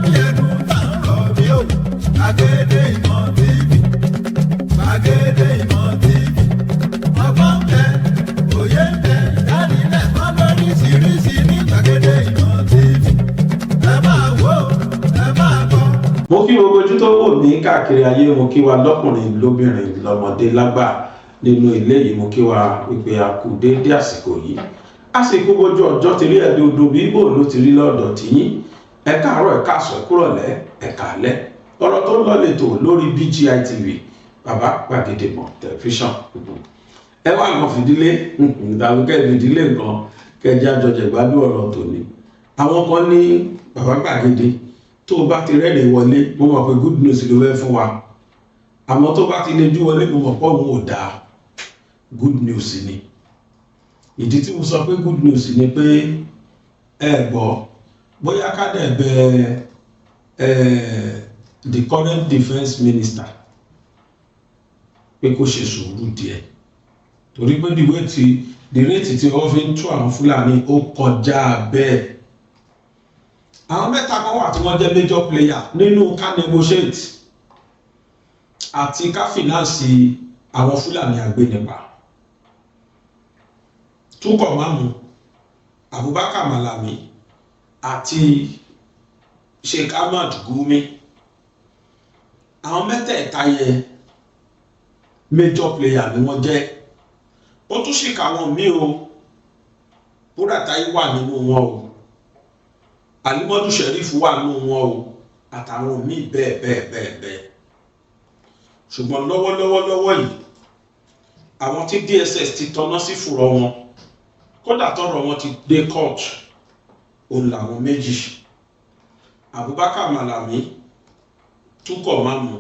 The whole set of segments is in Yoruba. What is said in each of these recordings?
bí ẹnu tá ń rọ̀ bí ó Gbàgede Ìmọ̀ TV Gbàgede Ìmọ̀ TV ọgbọ́n ń bẹ òye ń bẹ ìdánilẹ́kọ̀ọ́ lóríṣiríṣi ní Gbàgede Ìmọ̀ TV ẹ máa wò ẹ máa gbọ́. Mo kí gbogbo ojú tó wò mí káàkiri ayé, mo kí wa lọ́kùnrin lóbìnrin lọ́mọdé lágbà nínú ilé yìí, mo kí wa wípé a kú déédé àsìkò yìí. Àsìkò bójú ọjọ́ ti rí ẹ̀dùn odò bí ibò ló ti rí lọ́dọ̀ tìyín. Ẹ káàárọ̀, ẹ káàsán, ẹ kúrọ̀lẹ́, ẹ káalẹ́. Ọ̀rọ̀ tó ń lọ lẹ́tọ̀ lórí BGI TV, bàbá Gbàgede Ìmọ̀ tẹlifíṣàn. Ẹ wá lọ fìdílé ìdàlùkẹ́ ìdílé nǹkan kẹjá jọjẹ gbádùn ọ̀rọ̀ tòní. Àwọn kan ní bàbá Gbàgede tó o bá ti rẹ́rìn wọlé, mo mọ̀ pé good news ló fẹ́ fún wa. Àmọ́ tó bá ti lejú wọlé, mo mọ̀ pé òun ò dáa. Good news ni. Ìdí tí mo sọ pé good news ni pé ẹ gbọ́ bóyá ká dẹ̀ bẹ̀ the current defence minister pé kó ṣe sùúrù díẹ̀, torí pé the rate tí wọ́n fi ń tú àwọn Fúlàní ó kọjá bẹ́ẹ̀. Àwọn mẹ́ta kan wà tí wọ́n jẹ́ major player nínú ká negotiate àti ká finance àwọn Fúlàní agbénipa. Túnkọ̀ Mámù, Abubakar Malami àti Sheikh Ahmad Gumi. Àwọn mẹ́tẹ̀ẹ̀ta yẹ major player ni wọ́n jẹ́. Ó tún ṣìkà àwọn míì o, Buratai wà nínú wọn o, Alimadu Sheriff wà nínú wọn o, àtàwọn míì bẹ́ẹ̀ bẹ́ẹ̀ bẹ́ẹ̀ bẹ́ẹ̀. Ṣùgbọ́n lọ́wọ́lọ́wọ́ yìí àwọn tí DSS ti tọ́ná sí fùrọ̀ wọn, kódà tọ́rọ̀ wọn ti dé court, òun làwọn méjì, Abubakar Malami, Túnkọ̀ Mámù.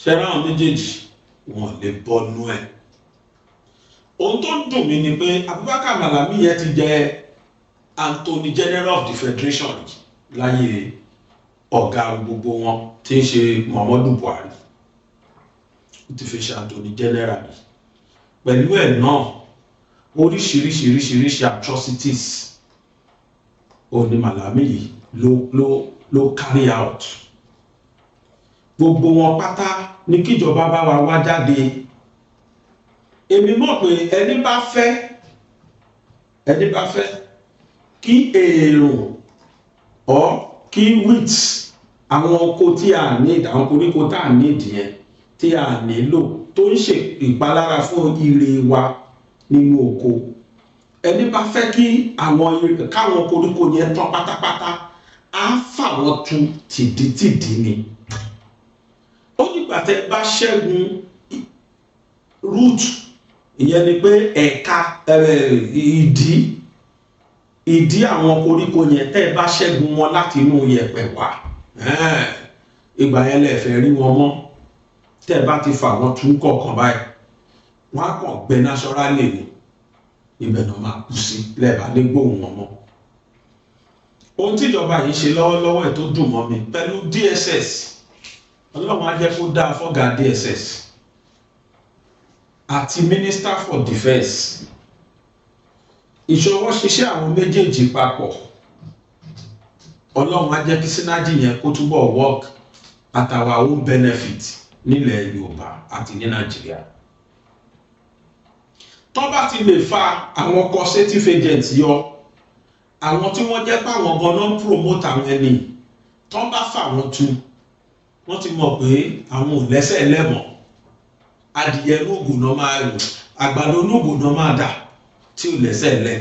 Ṣẹ́ra àwọn méjèèjì wọn lè bọ́nú ẹ̀. Ohun tó ń dùn mí ni pé Abubakar Malami yẹn ti jẹ Attorney General of the Federation láyé ọ̀gá gbogbo wọn tí ń ṣe Muhammadu Buhari. Ó ti fi ṣe Attorney General yìí. Pẹ̀lú ẹ̀ náà oríṣiríṣi atrocities òní Malami yìí ló carry out. Gbogbo wọn pátá ní kíjọba bá wa wá jáde. Èmi mọ̀ pé ẹni bá fẹ́ kí èrò kí wheat àwọn oko tí a need, àwọn koríko tá a need yẹn tí a nílò tó ń ṣe ìpalára fún ire wa nínú oko. Ẹni bá fẹ́ kí káwọn koríko yẹn tán pátápátá, á fà wọ́n tu tìdítìdí ni. Ó nígbà tẹ́ bá ṣẹ́gun root, ìyẹn ni pé ẹ̀ka ìdí àwọn koríko yẹn tẹ́ bá ṣẹ́gun wọn láti inú yẹ̀pẹ̀ wá, ìgbà yẹn lẹ fẹ́ rí wọn mọ́. Tẹ́ bá ti fà wọ́n tún kọ̀ọ̀kan báyìí, wọ́n á kàn gbẹ naturally ni, ibẹ̀ náà máa kú sí lẹ́ẹ̀bá ní gbóhùn wọn mọ́. Ohun tíjọba yìí ṣe lọ́wọ́lọ́wọ́ ẹ̀ tó dùn mọ́ mi pẹ̀lú DSS, Ọlọ́run á jẹ́ kó dáa fọ́gá DSS àti Minister for Defence. Ìṣọwọ́ ṣiṣẹ́ àwọn méjèèjì papọ̀, Ọlọ́run á jẹ́ kí synergy yẹn kó túbọ̀ work at our own benefit nílẹ̀ Yorùbá àti ní Nàìjíríà. Tó bá ti lè fa àwọn causative agents yọ, àwọn tí wọ́n jẹ́ páwọn gan-an promote àwọn ẹni, tó bá fà wọ́n tu, wọ́n ti mọ̀ pé àwọn ò lẹ́sẹ̀ lẹ́mọ̀. Adìyẹ lóògùn náà máa rìn, àgbàdo lóògùn náà máa dà tí ò lẹ́sẹ̀ lẹ́.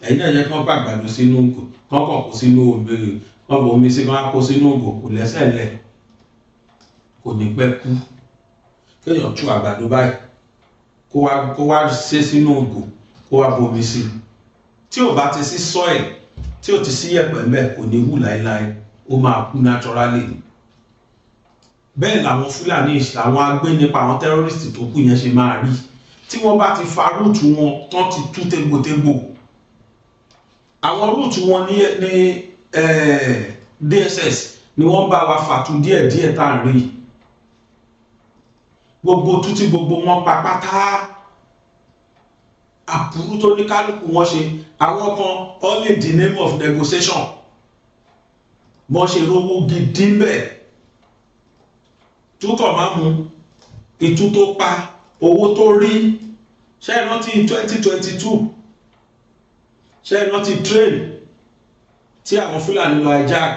Ẹ̀yin náà yẹ kán bá àgbàdo sínú ògùn, kán kàn kó sínú omi, kán bọ̀ omi sí kán kó sínú ògùn, kò lẹ́sẹ̀ lẹ́, kò ní pẹ́ kú. Kéèyàn tú àgbàdo báyìí kó wá ṣe sínú ògùn, kó wá bomi sí. Tí ò bá ti sí soil, tí ò ti sí yẹ̀pẹ̀ ńbẹ̀, kò ní hù láéláé, ó máa kú naturally. Bẹ́ẹ̀ làwọn Fúlàní, àwọn agbénipa, àwọn terrorist tó kù yẹn ṣe máa rí. Tí wọ́n bá ti fa rúùtù wọn tán ti tú tégbòtégbò, àwọn rúùtù wọn ní DSS ni wọ́n bá wa fàtú díẹ̀díẹ̀ tá à ń rí. Gbogbo tútí gbogbo wọn pa pátá, àbúrú tó ní kálukú wọn ṣe. Àwọn kan all in the name of negotiation, mọ́ ṣe rówó gidi bẹ́ẹ̀ túkọ̀ máa mú ìtú tó pa owó tó rí ṣe é rántí 2022 ṣe é rántí train tí àwọn Fúlàní lọ hijack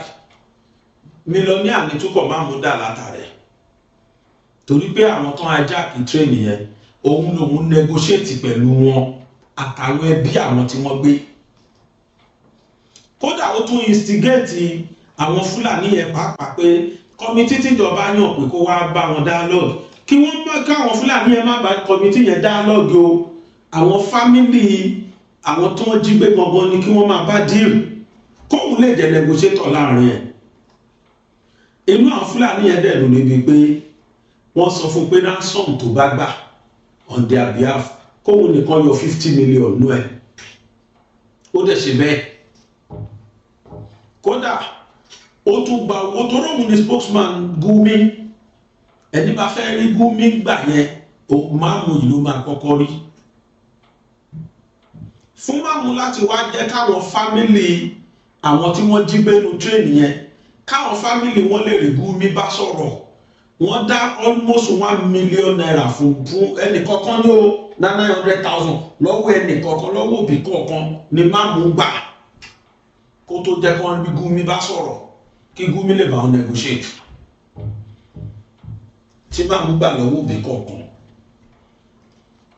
mílíọ̀nìà ní túkọ̀ máa mú dà látàrẹ̀ torí pé àwọn tó hijack train yẹn òun lòun negotiate pẹ̀lú wọn àtàwọn ẹbí àwọn tí wọ́n gbé kódà ó tún instigate àwọn Fúlàní yẹn pàápàá pé kọmitì tíjọba yàn pé kó wá bá wọn dialogue kí wọ́n bá káwọn Fúlàní yẹn má bá kọmitì yẹn dialogue o àwọn fámìlì àwọn tó ń jí gbé gbọ̀ngàn ni kí wọ́n máa bá deal kóun lè jẹ́ negotiator láàrin ẹ̀ inú àwọn Fúlàní yẹn dẹ̀ ló níbi pé wọ́n sọ fún pé ransom tó bá gbà on their behalf kóun nìkan yọ 50 million nú ẹ̀ ó dẹ̀ ṣe bẹ́ẹ̀ kódà ó tún gba owó tó rọ̀mù ní spokesman Gumi ẹni bá fẹ́ rí Gumi gbà yẹn Máàmù yìí ló máa kọ́kọ́ rí fún Máàmù láti wá jẹ́ káwọn fámìlì àwọn tí wọ́n jí gbénu tírèènì yẹn káwọn fámìlì wọn lè rí Gumi bá sọ̀rọ̀ wọ́n dá almost 1 million naira fún ẹnì kọ̀ọ̀kan ní o 900,000 lọ́wọ́ ẹnì kọ̀ọ̀kan lọ́wọ́ òbí kọ̀ọ̀kan ni Máàmù gbà kó tó jẹ́ kó bí Gumi bá sọ̀rọ̀ kí Gumi lè bá wọn negotiate tí Máàmù gbà lọ́wọ́ òbí kọ̀ọ̀kan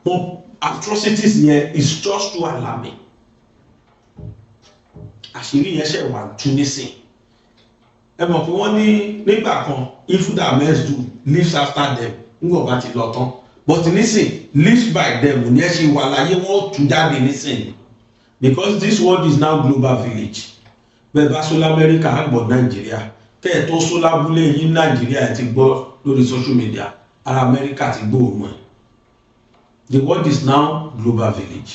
wọn atrocities yẹn is just too alarming àṣírí yẹn ṣe wà tún nísìn ẹ mọ̀ pé wọ́n ní nígbà kan if that mess do lives after them nígbà bá ti lọ tán but nísìn lives by them ní ẹ ṣe wà láyé wọ́n tún jáde nísìn because this world is now global village bẹ́ẹ̀ bá sólá Amẹ́ríkà á gbọ́ Nàìjíríà kẹ́ ẹ̀ tó sólá abúlé yín Nàìjíríà ti gbọ́ lórí social media ara Amẹ́ríkà ti gbóòórùn ẹ̀ the world is now global village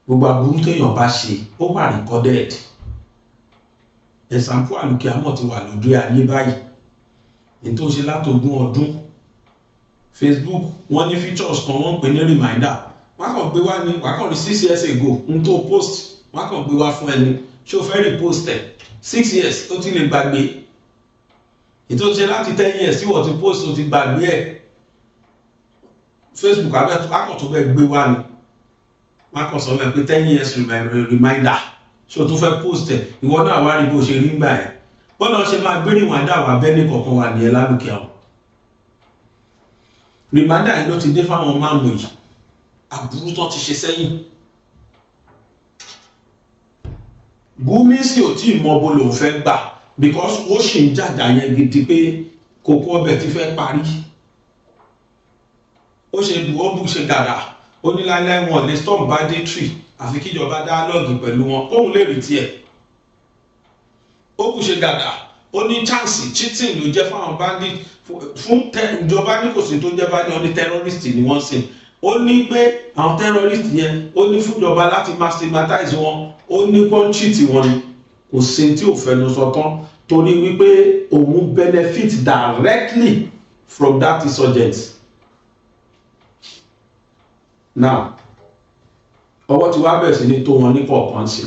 gbogbo aburú téèyàn bá ṣe ó wà recorded ẹ̀sàmpù àlùkìámọ̀ ti wà lójú ayé báyìí ní tó ṣe látogún ọdún Facebook wọ́n ní features kan wọ́n pè ní reminder wọ́n kàn gbé wá ní wọ́n kàn rí 6 years ago n tó post wọ́n kàn gbé wá fún ẹni ṣé o fẹ́ repost ẹ̀ 6 years ó ti lè gbàgbé ètò ṣe láti 10 years tí wọ́n ti post ó ti gbàgbé ẹ̀ Facebook akọ̀ tó bẹ́ẹ̀ gbé wá ní wọ́n kàn sọ pé 10 years reminder ṣé o tún fẹ́ post ẹ̀ ìwọ náà wá rí bó ṣe rí gbà ẹ̀ bọ́lá ṣe máa gbé reminder wà bẹ́ẹ̀ ní kọ̀ọ̀kan wà ní ẹ lálùkẹ́ ọ̀ reminder yìí ló ti dé fáwọn Máàmù yìí àbúrú tó ti ṣe sẹ́yìn Gumi sì ò tí ì mọ bó lòun fẹ́ gbà because ó ṣì ń jàjà yẹn gidi pé kókó ọbẹ̀ ti fẹ́ parí ó ṣe bù ó bù ṣe gàdà ó ní láíláí wọn lè stop banditry àfi kíjọba dialogue pẹ̀lú wọn kóun lè rí tiẹ̀ ó bù ṣe gàdà ó ní chance cheating ló jẹ́ fáwọn bandit fún ìjọba ní kò sí tó jẹ́ bá ní ọ ní terrorist ni wọ́n sìn ó ní pé àwọn terrorist yẹn ó ní fúnjọba láti máa stigmatize wọn ó ní pọ́n cheat wọn ni kò sí tí ò fẹnu sọ tán torí wípé òun benefit directly from that insurgency. Now ọwọ́ tí wàá bẹ̀rẹ̀ sí ní tó wọn ní kọ̀ọ̀kan sí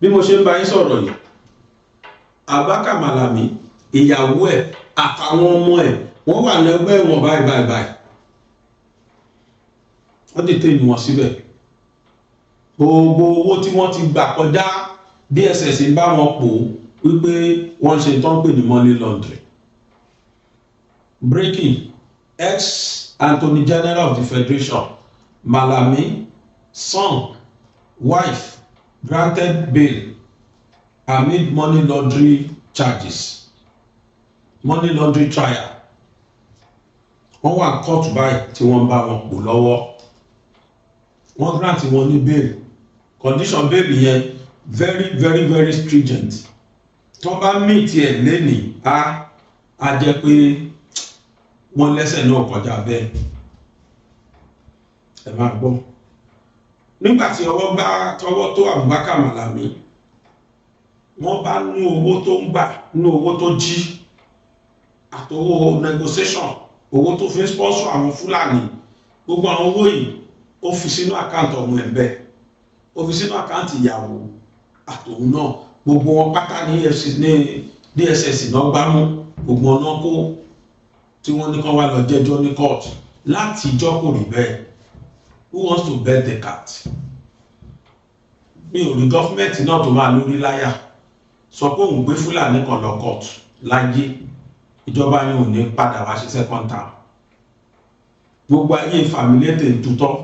bí mo ṣe ń bá yín sọ̀rọ̀ yìí Abaka Malami ìyàwó ẹ̀ àtàwọn ọmọ ẹ̀ wọ́n wà lẹ́gbẹ́ ẹ̀wọ̀n báyìí wọ́n dìtẹ̀ ìlú wọn síbẹ̀ gbogbo owó tí wọ́n ti gbà kọjá DSS ń bá wọn pò wípé wọ́n ṣe tán pè ní money laundering. Breaking ex-Attorney General of the Federation Malami son wife granted bail amid money laundering charges money laundering trial wọ́n wà court báyìí tí wọ́n bá wọn pò lọ́wọ́ wọ́n grant wọn ní bail condition bail yẹn very stringent tó bá meet ẹ̀ lẹ́nìí á jẹ́ pé wọ́n lẹ́sẹ̀ náà kọjá bẹ́ẹ̀ ẹ máa gbọ́ nígbàtí tọwọ́ tó Abubakar Malami wọ́n bá nú owó tó ń gbà nú owó tó jí àtowó negotiation owó tó fi sponsor àwọn Fúlàní gbogbo àwọn owó yìí ó fi sínú àkáǹtì ọmọ ẹ̀bẹ̀ ó fi sínú àkáǹtì ìyàwó àtòun náà gbogbo wọn pátá ní EFCC ní DSS náà gbámú, gbogbo wọn náà kó tí wọ́n ní kán wá lọ jẹ́jọ́ ní court. Láti ìjọ́ kò rí bẹ́ẹ̀. Who wants to bet the cat? Mi ò rí gọ́fúmẹ̀ntì náà tó máa lórí láyà sọ pé òun gbé Fúlàní kan lọ court láyé, ìjọba yẹn ò ní padà wá sí second term. Gbogbo ayé fàmílétè tutọ́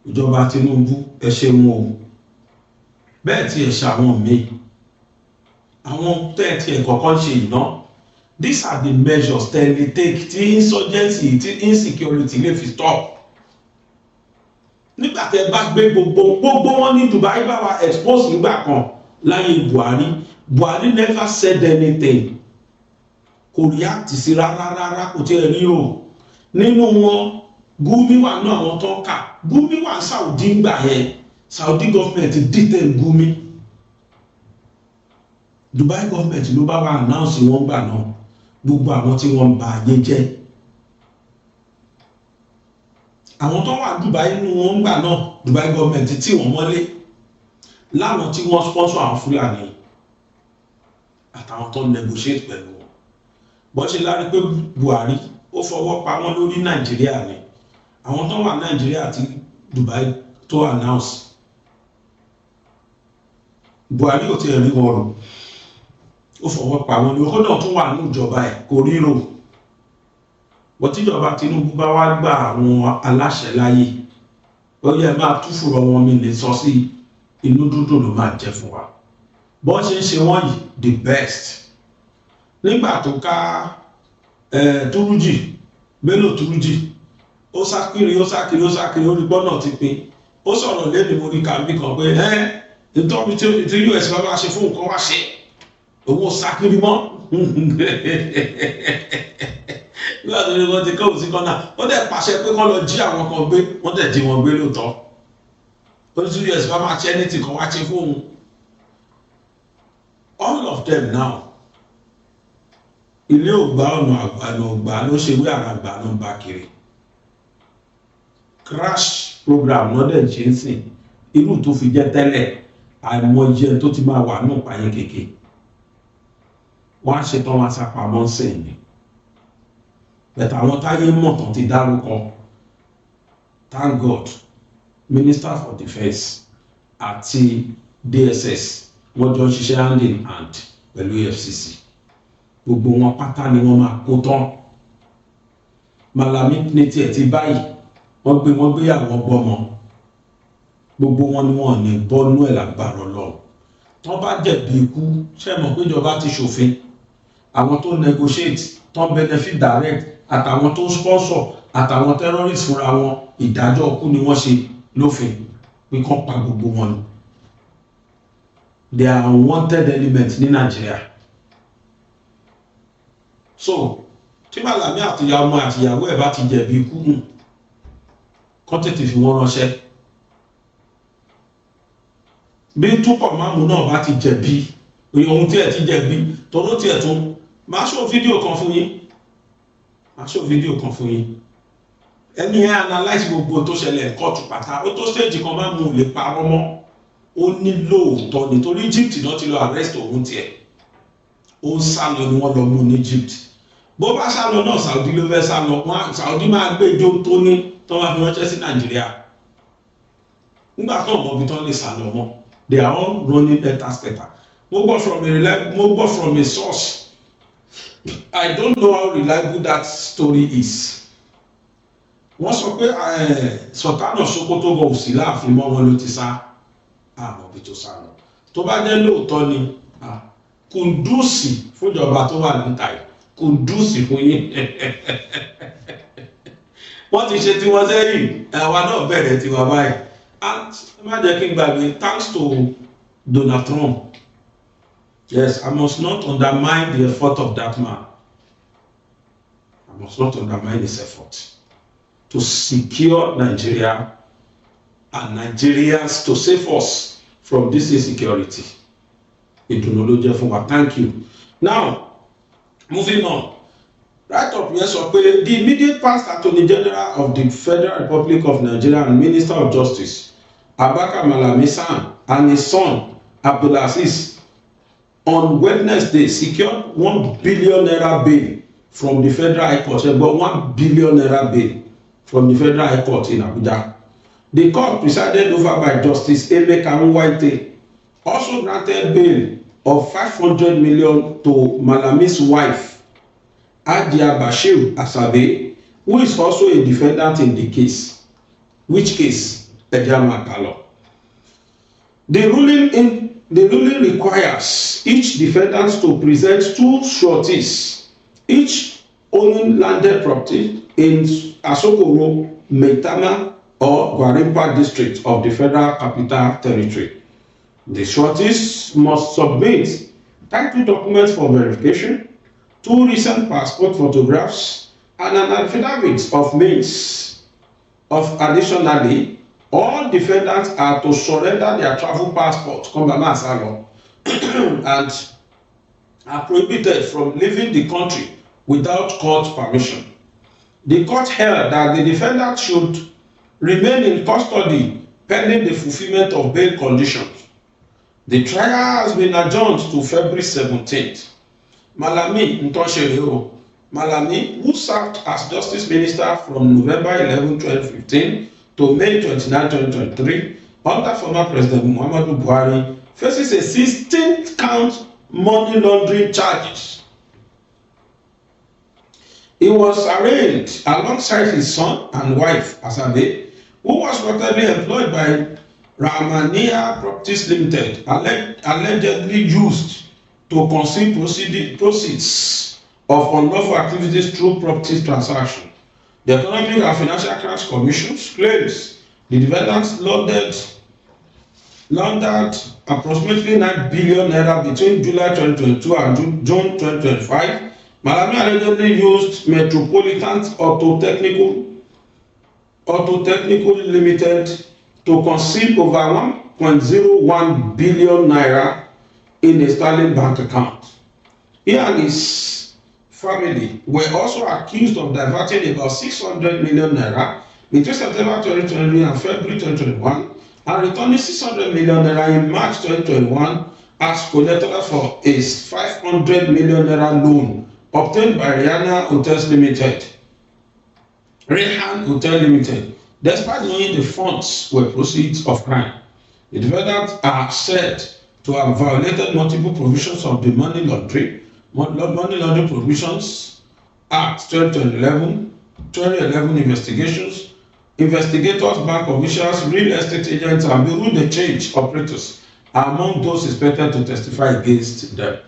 ìjọba Tinubu ẹ ṣeun o. Bẹ́ẹ̀ tí ẹ ṣàwọn míì àwọn tẹ́ẹ̀tì ẹ̀kọ̀ọ̀kan ṣe ìná. These are the measures tẹ́lẹ̀ take tí insurgency tí insecurity lè fi stop. Nígbà tẹ́ bá gbé gbogbo wọn ní Dubai bá wa expose nígbà kan láyé Buhari never said anything, kò react sí rárá kò tí ẹ rí o. Nínú wọn Gumi wà náà àwọn tó ń kà. Gumi wà Saudi gbà yẹn, Saudi government detain Gumi. Dubai government ló bá wà announce wọn gbà náà gbogbo àwọn tí wọ́n ń ba ayé jẹ́. Àwọn tó wà Dubai nínú wọn gbà náà Dubai government tí wọ́n mọ́lé láwọn tí wọ́n sponsor àwọn Fúlàní àtàwọn tó negotiate pẹ̀lú wọn. Bó ṣe lárí pé Buhari ó fọwọ́ pa wọ́n lórí Nàìjíríà ni àwọn tó wà Nàìjíríà tí Dubai tó announce. Buhari ò tí ẹ̀ rí wọn rò, ó fọwọ́ pa wọn ní ọkọ̀ náà tún wà ní ìjọba ẹ̀ kò ríro. Bọ́ tíjọba Tinubu bá wá gba àwọn aláṣẹ láyé ó yẹ máa túfùrọ̀ wọn mi lè sọ sí inú dúdú ló máa jẹ́ fún wa. Bọ́ ṣe ń ṣe wọ́n yìí the best. Nígbà tó ká Túrújì Bello Túrújì ó sákiri orí gbọ́nà ti pin. Ó sọ̀rọ̀ lẹ́nu mo rí kàmbí kan pé nítorí tí US bá wá ṣe fún nǹkan wá ṣe owó sákiri mọ́. Nígbà tó ní wọ́n ti kọ́ òsì kan náà wọ́n dẹ̀ pàṣẹ pé kán lọ jí àwọn kan gbé, wọ́n dẹ̀ jí wọn gbé lóòótọ́. Ó ní tí US bá máa ṣe anything kan wá ṣe fún òun. All of them now ilé ògbà ọ̀nà àgbàna ògbà ló ṣe wí àràgbà ló ń bá kiri. Crash program náà dẹ̀ ṣe ń sìn irú tó fi jẹ́ tẹ́lẹ̀ àìmọye tó ti máa wà náà pààyàn kéèké. Wọ́n á ṣe tán wá sápamọ́ sẹ́yìn ni. Bẹ̀tẹ̀ àwọn táyé mọ̀ tán ti dárúkọ, thank God, Minister for Defence àti DSS wọ́n jọ ṣiṣẹ́ hand in hand pẹ̀lú EFCC. Gbogbo wọn pátá ni wọ́n máa kó tán. Malami ní tiẹ̀ ti báyìí wọ́n gbé àwọn gbọ́mọ. Gbogbo wọn ni wọ́n ní bọ́nú ẹ̀ lágbára lọ. Tán bá jẹ̀bi ikú ṣe mọ̀ pé ìjọba ti ṣòfin. Àwọn tó negotiate tán benefit direct àtàwọn tó sponsor àtàwọn terrorist fúnra wọn ìdájọ́ ikú ni wọ́n ṣe lófin pé kán pa gbogbo wọn ni. They are unwanted elements ní Nàìjíríà. So tí Malami àtìyàwó àtìyàwó ẹ̀ bá ti jẹ̀bi ikú kán tètè fi wọ́n ránṣẹ́. Bí Túpọ̀ Mámù náà bá ti jẹ̀bi ohun tí ẹ̀ ti jẹ̀bi tọ́lọ́ tí ẹ̀ tún máa ṣó fídíò kan fún yín. Ẹni ẹ̀ analyze gbogbo tó ṣẹlẹ̀ kọ́ọ̀tù pátá ó tó stage kan Mámù lè parọ́ mọ́. Ó ní lóòótọ́ nítorí Egypt náà ti lọ arrest òun tiẹ̀. Ó ń sálọ ni wọ́n lọ mú ní Egypt. Bó bá sálọ náà Saudi ló fẹ́ sálọ Saudi máa gbé ijó tó ní tó máa fi ránṣẹ́ sí Nàìjíríà. Nígbà tó mọ̀ bí tó lè sálọ mọ́. They are all running better. Mo gbọ́ from a source. I don't know how reliable that story is. Wọ́n sọ pé Sultan Sokoto bọ̀ òsì láàfin mọ́ wọn ló ti sá. Àmọ́ bí tó sá lọ. Tó bá jẹ́ lóòótọ́ ni Kùndùsì fúnjọba tó wà níta yìí. Kùndùsì fún yín. Wọ́n ti ṣe tiwọn sẹ́yìn. Àwa náà bẹ̀rẹ̀ tiwa báyìí. And má jẹ́ kí n gbàgbé thanks to Donald Trump. Yes, I must not undermine the effort of that man. I must not undermine his effort to secure Nigeria and Nigerians to save us from this insecurity. Ìdùnnú ló jẹ́ fún wa. Thank you. Now, moving on. Right up here, so the immediate past Attorney General of the Federal Republic of Nigeria and Minister of Justice, Abubakar Malami San, and his son, Abdulaziz, on Wednesday secured 1 billion naira bail from the Federal High Court. About 1 billion naira bail from the Federal High Court in Abuja. The court, presided over by Justice Emeka Nwite, also granted bail of 500 million to Malami's wife, Adia Bashir Asabe, who is also a defendant in the case. Which case? Ejama Kalo. The ruling requires each defendant to present 2 sureties, each owning landed property in Asokoro, Maitama, or Gwarimpa district of the Federal Capital Territory. The sureties must submit title documents for verification, 2 recent passport photographs, and an affidavit of means. Additionally, all defendants are to surrender their travel passport and are prohibited from leaving the country without court permission. The court held that the defendant should remain in custody pending the fulfillment of bail conditions. The trial has been adjourned to February 17th. Malami, who served as Justice Minister from November 11, 2015 to May 29, 2023, under former President Muhammadu Buhari, faces a 16-count money laundering charges. He was arraigned alongside his son and wife, Asabe, who was reportedly employed by Rahmania Properties Limited, allegedly used to conceal proceeds of unlawful activities through property transactions. The Economic and Financial Crimes Commission claims the defendants laundered approximately 9 billion naira between July 2022 and June 2025. Malami allegedly used Metropolitan Auto Technical Limited to conceal over 1.01 billion naira in a Sterling bank account. He and his family were also accused of diverting about 600 million naira between September 2020 and February 2021 and returning 600 million naira in March 2021 as collateral for a 500 million naira loan obtained by Rehan Hotels Limited. Despite knowing the funds were proceeds of crime, the defendants are said to have violated multiple provisions of the Money Laundering Provisions Act 2011 investigators, bank officials, real estate agents, and bureau de change operators are among those expected to testify against them.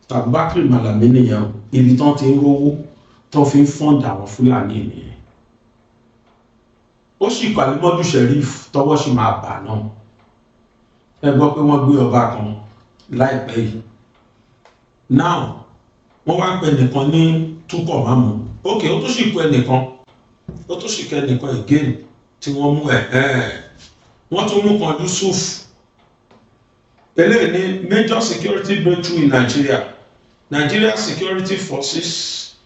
Tabakri Malami nìyẹn ibi tán ti ń rówó tó fi ń fọ́ǹdà àwọn Fúlàní nìyẹn. Ó sì kọ́ Alimọ́dù Sheriff tọwọ́ sì máa bà náà. Ẹ gbọ́ pé wọ́n gbé ọba kan láìpẹ́ yìí. Now wọ́n wá pè nìkan ní túkọ̀ mámú. Ok, ó tún sì kọ́ ẹnìkan again tí wọ́n mú wọ́n tún mú kan Yusuf. Eléyìí ní major security breakthrough in Nigeria. Nigerian security forces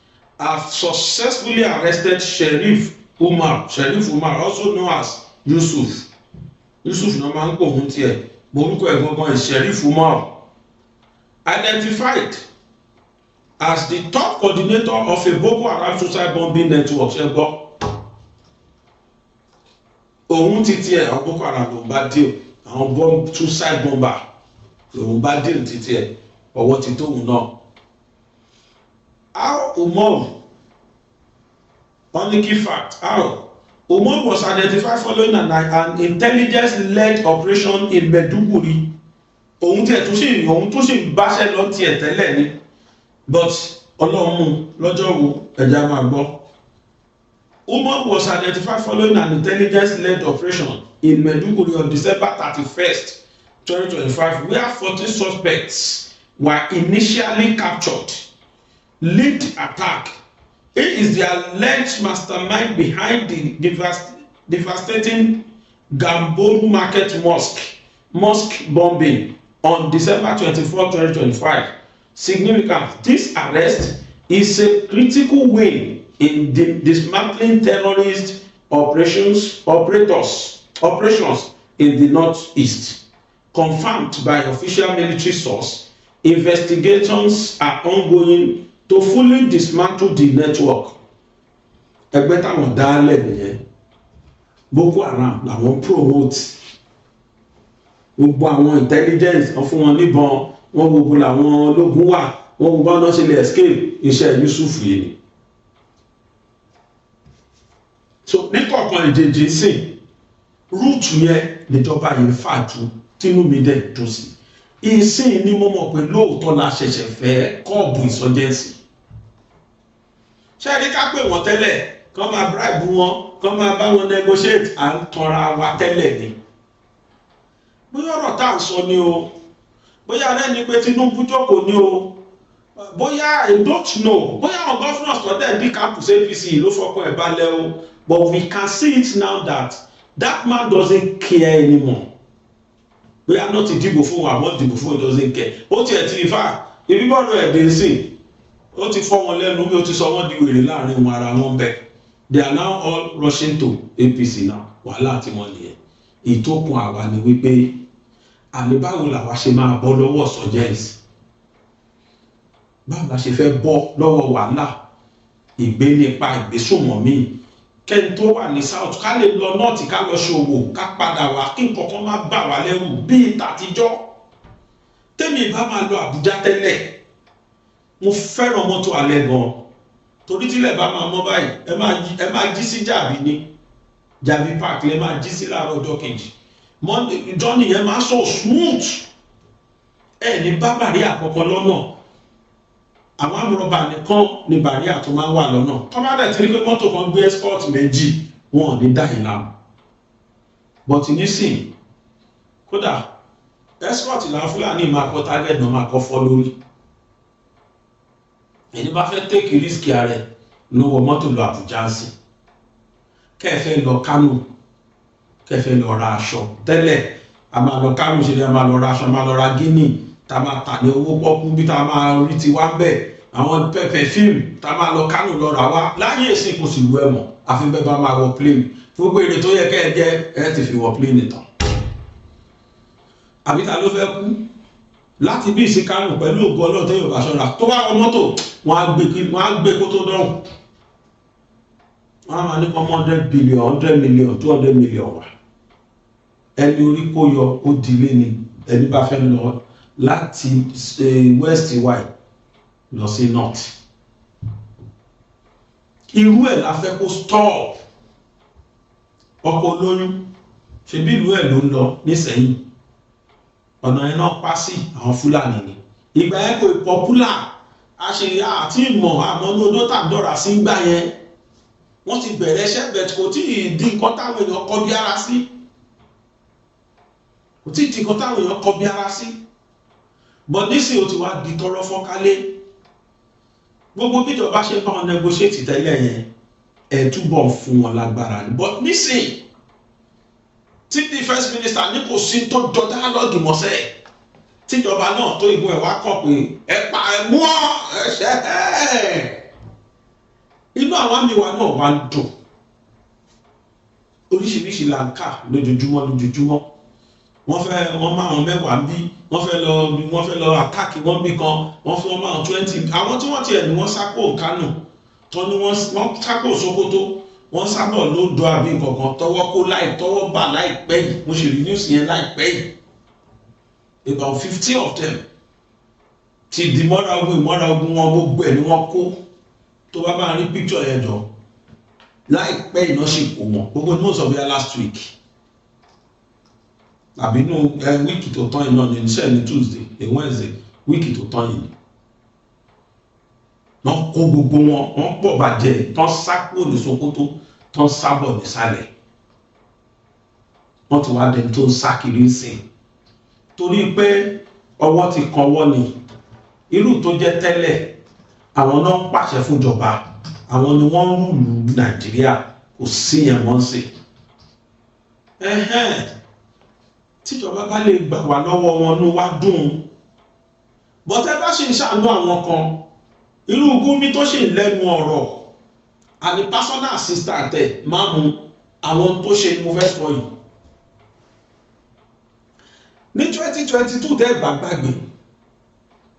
have successfully arrested Sheriff Umar, also known as Yusuf. Yusuf no máa ń pò hún tiẹ̀, morúkọ ẹ̀ gangan is Sheriff Umar. Identified as the top coordinator of a Boko Haram suicide bombing network. Ṣé gbọ́? Òun ti tiẹ̀ àwọn Boko Haram ló ń bá deal, àwọn suicide bomber lòun bá deal ti tiẹ̀, ọwọ́ ti tóun náà. How Umar, only key fact, how Umar was identified following an intelligence-led operation in Maiduguri. Òun tún sì báṣẹ́ lọ tiẹ̀ tẹ́lẹ̀ ni, but Ọlọ́run lọ́jọ́ wo ẹja máa gbọ́. Umar was identified following an intelligence-led operation in Maiduguri on December 31st, 2025, where 14 suspects were initially captured. Lead attack. He is the alleged mastermind behind the devastating Gamboru Market mosque bombing on December 24, 2025. Significant. This arrest is a critical win in dismantling terrorist operations in the northeast. confirmed by official military source. Investigations are ongoing to fully dismantle the network. Ẹgbẹ́ táwọn dálẹ̀ nìyẹn. Boko Haram làwọn promote. Gbogbo àwọn intelligence wọ́n fún wọn níbọn, wọ́n gbogbo làwọn ológun wà, wọ́n gbogbo ọ̀nà ṣe lè escape iṣẹ́ Yusuf yìí ni. So ní kọ̀ọ̀kan ìjèjì sìn, rúùtù yẹn níjọba yìí fàájú tínú mi dẹ̀ dùn sí. Ìsìn ni mo mọ̀ pé lóòótọ́ la ṣẹ̀ṣẹ̀ fẹ́ kọ́ọ̀bù insurgency. Ṣé ẹni ká pè wọ́n tẹ́lẹ̀ kán máa bribe wọn, kán máa bá wọn negotiate, à ń tanra wa tẹ́lẹ̀ ni. Bóyá ọ̀rọ̀ tá à ń sọ ni o, bóyá lẹ́ni pé Tinubu jókòó ni o, bóyá I don't know, bóyá àwọn governors tó dẹ̀ bí campus APC ló fọkàn ẹ̀ balẹ̀ o, but we can see it now that that man doesn't care anymore. Bóyá náà ti dìbò fún wa, àmọ́ dìbò fún, he doesn't care. Ó tiẹ̀ ti fà ibi bọ́ọ̀lù ẹ̀dẹ̀ sí, ó ti fọ́ wọn lẹ́nu bí ó ti sọ wọ́n di wèrè láàrin wọn ara wọn bẹ́ẹ̀. They are now all rushing to APC now. Wàhálà tí wọ́n nìyẹn. Ìtókùn àwa ni wípé àní báwo làwa ṣe máa bọ́ lọ́wọ́ insurgency? Báwo la ṣe fẹ́ bọ́ lọ́wọ́ wàhálà ìgbénipa ìgbésùnmọ̀mí? Kẹ́ni tó wà ní south ká lè lọ north ká lọ ṣòwò ká padà wá kí nǹkan kan má bà wá lẹ́rù bíi tàtijọ́. Tẹ́mi bá máa lọ Àbújá tẹ́lẹ̀, mo fẹ́ràn mọ́tò alẹ́ gan-an. Torí tílẹ̀ bá máa mọ́ báyìí, ẹ máa jí sí Jàbí ní Jàbí park lẹ máa jí sí láàárọ̀ ọjọ́ kejì. Monday journey yẹn máa so smooth. Ẹ ní bá bàríà àkọ́kọ́ lọ́nà. Àwọn amúrọ̀bà nìkan ni bàríà tó máa ń wà lọ́nà. Tó bá dẹ̀ ti rí pé mọ́tò kan gbé escort méjì, wọn ò ní dá ìlànà. But nísìn, kódà escort làwọn Fúlàní máa kọ́ target náà máa kọ́ fọ́ lórí. Ẹni bá fẹ́ take risk ààrẹ ló wọ mọ́tò lọ Àbújá sí. Kẹ́ẹ̀fẹ́ lọ Kánò, kẹ́ẹ̀fẹ́ lọ ra aṣọ. Tẹ́lẹ̀ a máa lọ Kánò ṣe ni a máa lọ ra aṣọ, a máa lọ ra Guinea, tá máa tà ní owó pọ́kú bí tá máa rí ti wá bẹ́ẹ̀. Àwọn pẹpẹ fíìmù tá máa lọ Kánò lọ rà wá. Láyé ìsìn kò sì wú ẹ̀ mọ̀, àfi bẹ́ẹ̀ bá máa wọ plane. Gbogbo èrè tó yẹ kẹ́ ẹ jẹ́ ẹ ti fi wọ plane tán. Àbí ta ló fẹ́ kú? Láti bí ìsìn Kánò pẹ̀lú ògo Ọlọ́run tó yóò bá ṣọ́ra. Tó bá wọ mọ́tò, wọ́n á gbé kó tó dọ̀hùn. Wọ́n á máa ní kọ́ 100 billion, 100 million, 200 million wà. Ẹni orí kó yọ ó dilé ni ẹni bá fẹ́ lọ láti west wide lọ sí north. Irú ẹ̀ la fẹ́ kó stop. Ọkọ̀ olóyún ṣebí ìlú ẹ̀ ló ń lọ nísẹ̀yìn. Ọ̀nà iná pa sí àwọn Fúlàní ni. Ìgbà yẹn kò popular. Àṣeyà àti ìmọ̀ àmọ́ ní odó tàbí sí gbà yẹn. Wọ́n ti bẹ̀rẹ̀ iṣẹ́ bẹ̀t kò tí ì di nǹkan táwọn èèyàn kọ bí ara sí. Kò tí ì di nǹkan táwọn èèyàn kọ bí ara sí. But nísìnyí ó ti wá di tọrọ fọ́nkálé. Gbogbo bíjọba ṣe bá wọn negotiate tẹ́lẹ̀ yẹn, ẹ̀ túbọ̀ fún wọn lágbára ni. But nísìnyí tí the first minister ní kò sí tó jọ dialogue mọ́sẹ̀. Tíjọba náà tó ìbò ẹ̀ wá kọ̀ pé ẹ pa ẹ mú ọ ẹ̀ṣẹ̀. Inú àwọn àmì wa náà wá ń dùn. Oríṣiríṣi là ń kà lójoojúmọ́. Wọ́n máa wọn mẹ́wàá bí, wọ́n fẹ́ lọ attack wọn bí kan, wọ́n máa 20. Àwọn tí wọ́n tiẹ̀ ní wọ́n sápò Kánò, tó ní wọ́n sápò Sókótó, wọ́n sábọ̀ ló dọ̀ àbí nǹkan tọwọ́ bà láìpẹ́ yìí. Mo ṣe rí news yẹn láìpẹ́ yìí. About 50 of them ti di ìmọ̀ra ogun wọn gbogbo ẹ̀ ni wọ́n kó. Tó bá máa rí picture yẹn jọ láìpẹ́ iná sì kó wọn gbogbo ní most of their last week àbí inú wíìkì tó tán iná ní iṣẹ́ ní Tuesday Wednesday wíìkì tó tán yìí wọ́n kó gbogbo wọ́n pọ̀ bàjẹ́ tán sápò ní Sokoto tán sábọ̀ nísàlẹ̀ wọ́n ti wá dẹni tó ń sá kiri sí torí pé ọwọ́ ti kanwọ́ ni irú tó jẹ́ tẹ́lẹ̀ àwọn náà ń pàṣẹ fúnjọba àwọn ni wọ́n ń rúlu Nàìjíríà kò sí yẹn wọ́n sí tíjọba bá lè gbà wá lọ́wọ́ wọn ní wá dùn bọ́tẹ́ bá ṣe ń ṣàánú àwọn kan irú Gumi tó ṣe lẹ́nu ọ̀rọ̀ àní personal assistant ẹ̀ máa mú àwọn tó ṣe mo fẹ́ sọ yìí ní 2022 tẹ́ bá gbàgbé